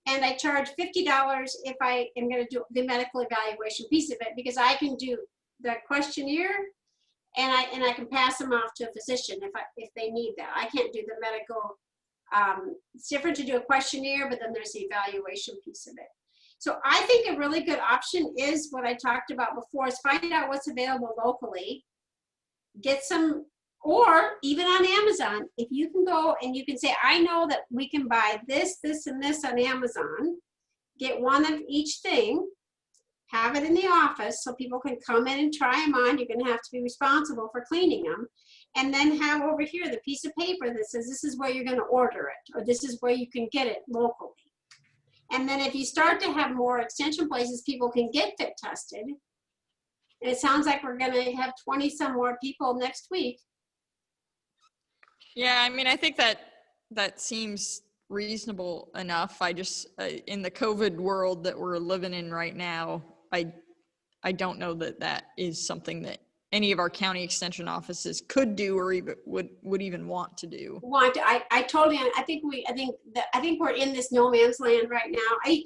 [SPEAKER 1] and I charge $50 if I am going to do the medical evaluation piece of it, because I can do the questionnaire and I can pass them off to a physician if they need that. I can't do the medical. It's different to do a questionnaire, but then there's the evaluation piece of it. So I think a really good option is what I talked about before, is find out what's available locally, get some, or even on Amazon, if you can go and you can say, I know that we can buy this, this, and this on Amazon, get one of each thing, have it in the office so people can come in and try them on. You're gonna have to be responsible for cleaning them. And then have over here the piece of paper that says this is where you're gonna order it, or this is where you can get it locally. And then if you start to have more extension places, people can get fit tested. And it sounds like we're gonna have 20 some more people next week.
[SPEAKER 2] Yeah, I mean, I think that seems reasonable enough. I just, in the COVID world that we're living in right now, I don't know that that is something that any of our county extension offices could do or even would even want to do.
[SPEAKER 1] I totally, I think we're in this no man's land right now. I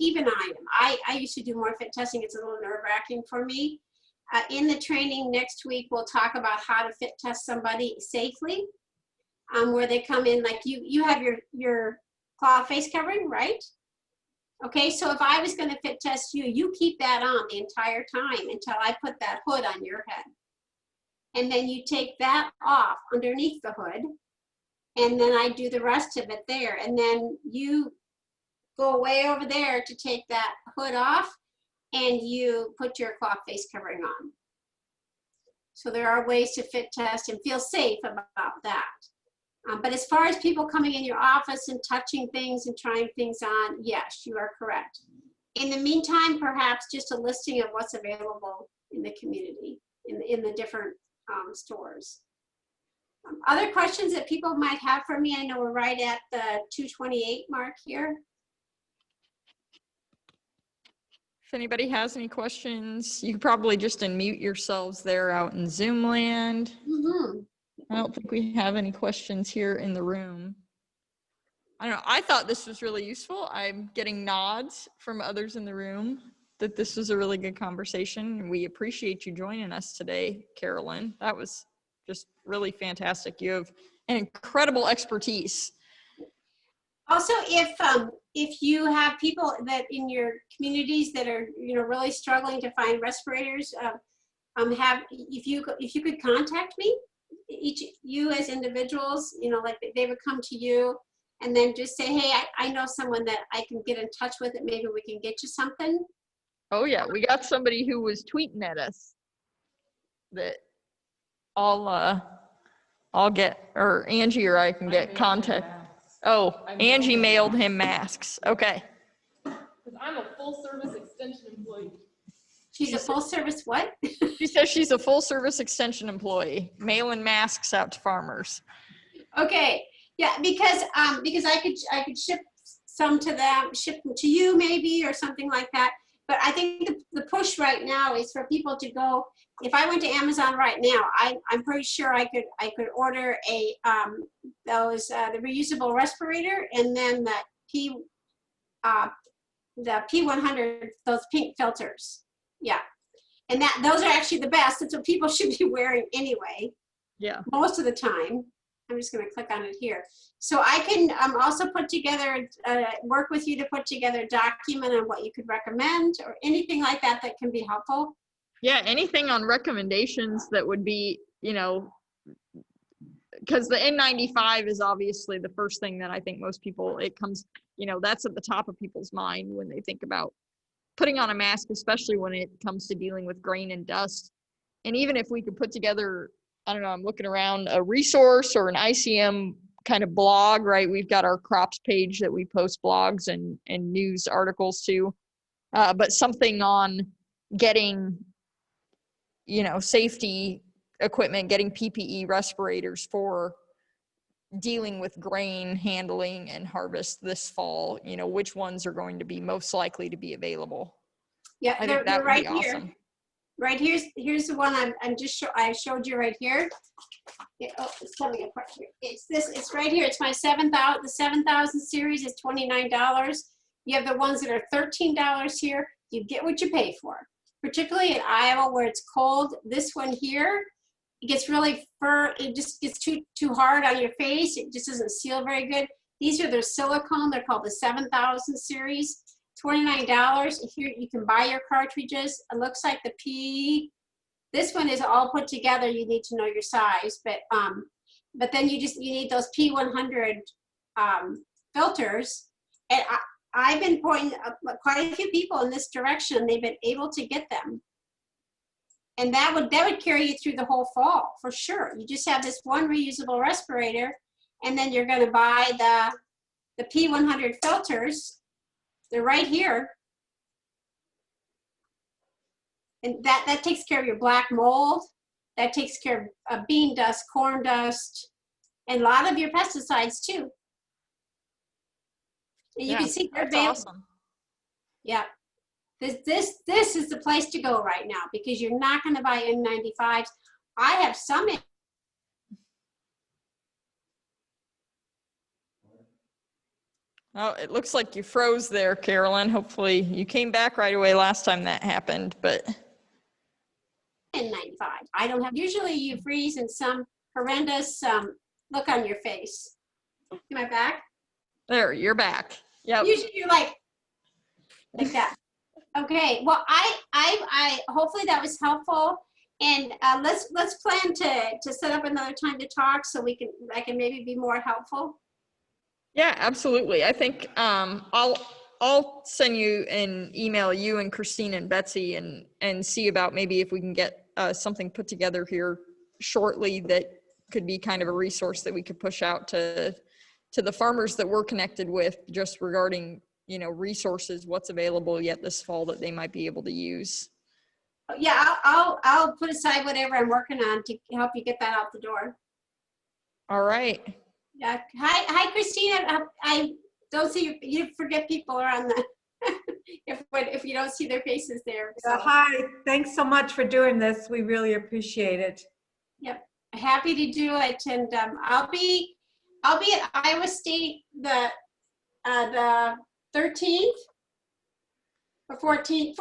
[SPEAKER 1] used to do more fit testing. It's a little nerve wracking for me. In the training next week, we'll talk about how to fit test somebody safely. Where they come in, like you have your cloth face covering, right? Okay, so if I was going to fit test you, you keep that on the entire time until I put that hood on your head. And then you take that off underneath the hood, and then I do the rest of it there. And then you go way over there to take that hood off, and you put your cloth face covering on. So there are ways to fit test and feel safe about that. But as far as people coming in your office and touching things and trying things on, yes, you are correct. In the meantime, perhaps just a listing of what's available in the community, in the different stores. Other questions that people might have for me? I know we're right at the 2:28 mark here.
[SPEAKER 2] If anybody has any questions, you could probably just unmute yourselves there out in Zoom land.
[SPEAKER 1] Mm-hmm.
[SPEAKER 2] I don't think we have any questions here in the room. I don't know. I thought this was really useful. I'm getting nods from others in the room that this was a really good conversation. And we appreciate you joining us today, Carolyn. That was just really fantastic. You have an incredible expertise.
[SPEAKER 1] Also, if you have people that in your communities that are really struggling to find respirators, if you could contact me, you as individuals, like they would come to you and then just say, hey, I know someone that I can get in touch with, and maybe we can get you something.
[SPEAKER 2] Oh yeah, we got somebody who was tweeting at us that I'll get, or Angie or I can get contact. Oh, Angie mailed him masks. Okay.
[SPEAKER 7] Because I'm a full service extension employee.
[SPEAKER 1] She's a full service what?
[SPEAKER 2] She says she's a full service extension employee, mailing masks out to farmers.
[SPEAKER 1] Okay, yeah, because I could ship some to them, ship them to you maybe, or something like that. But I think the push right now is for people to go. If I went to Amazon right now, I'm pretty sure I could order the reusable respirator, and then the P100, those pink filters. Yeah, and those are actually the best. That's what people should be wearing anyway.
[SPEAKER 2] Yeah.
[SPEAKER 1] Most of the time. I'm just going to click on it here. So I can also put together, work with you to put together a document on what you could recommend, or anything like that that can be helpful.
[SPEAKER 2] Yeah, anything on recommendations that would be, because the N95 is obviously the first thing that I think most people, it comes, that's at the top of people's mind when they think about putting on a mask, especially when it comes to dealing with grain and dust. And even if we could put together, I don't know, I'm looking around, a resource or an ICM kind of blog, right? We've got our crops page that we post blogs and news articles to, but something on getting, safety equipment, getting PPE respirators for dealing with grain handling and harvest this fall, which ones are going to be most likely to be available.
[SPEAKER 1] Yeah,
[SPEAKER 2] I think that would
[SPEAKER 1] right
[SPEAKER 2] be awesome.
[SPEAKER 1] Here. Right, here's the one I showed you right here. It's coming apart here. It's right here. It's my 7,000. The 7,000 series is $29. You have the ones that are $13 here. You get what you pay for. Particularly in Iowa where it's cold. This one here, it gets really fur. It just gets too hard on your face. It just doesn't seal very good. These are their silicone. They're called the 7,000 series. $29. Here you can buy your cartridges. It looks like the this one is all put together. You need to know your size, but then you need those P100 filters. And I've been pointing quite a few people in this direction. They've been able to get them. And that would carry you through the whole fall for sure. You just have this one reusable respirator, and then you're going to buy the P100 filters. They're right here. And that takes care of your black mold. That takes care of bean dust, corn dust, and a lot of your pesticides too. And you can see they're
[SPEAKER 2] that's
[SPEAKER 1] available.
[SPEAKER 2] awesome.
[SPEAKER 1] Yeah. This is the place to go right now because you're not going to buy N95s. I have some.
[SPEAKER 2] Oh, it looks like you froze there, Carolyn. Hopefully you came back right away last time that happened, but.
[SPEAKER 1] N95. I don't have. Usually you freeze in some horrendous look on your face. Am I back?
[SPEAKER 2] There, you're back. Yep.
[SPEAKER 1] Usually you're like that. Okay. Well, I hopefully that was helpful, and let's plan to set up another time to talk so I can maybe be more helpful.
[SPEAKER 2] Yeah, absolutely. I think I'll send you an email, you and Christine and Betsy, and see about maybe if we can get something put together here shortly that could be kind of a resource that we could push out to the farmers that we're connected with, just regarding, resources, what's available yet this fall that they might be able to use.
[SPEAKER 1] Yeah, I'll put aside whatever I'm working on to help you get that out the door.
[SPEAKER 2] All right.
[SPEAKER 1] Yeah. Hi, Christina. I don't see you forget people are on the if you don't see their faces there. So.
[SPEAKER 5] Hi, thanks so much for doing this. We really appreciate it.
[SPEAKER 1] Yep, happy to do it, and I'll be at Iowa State the 13th or 14th.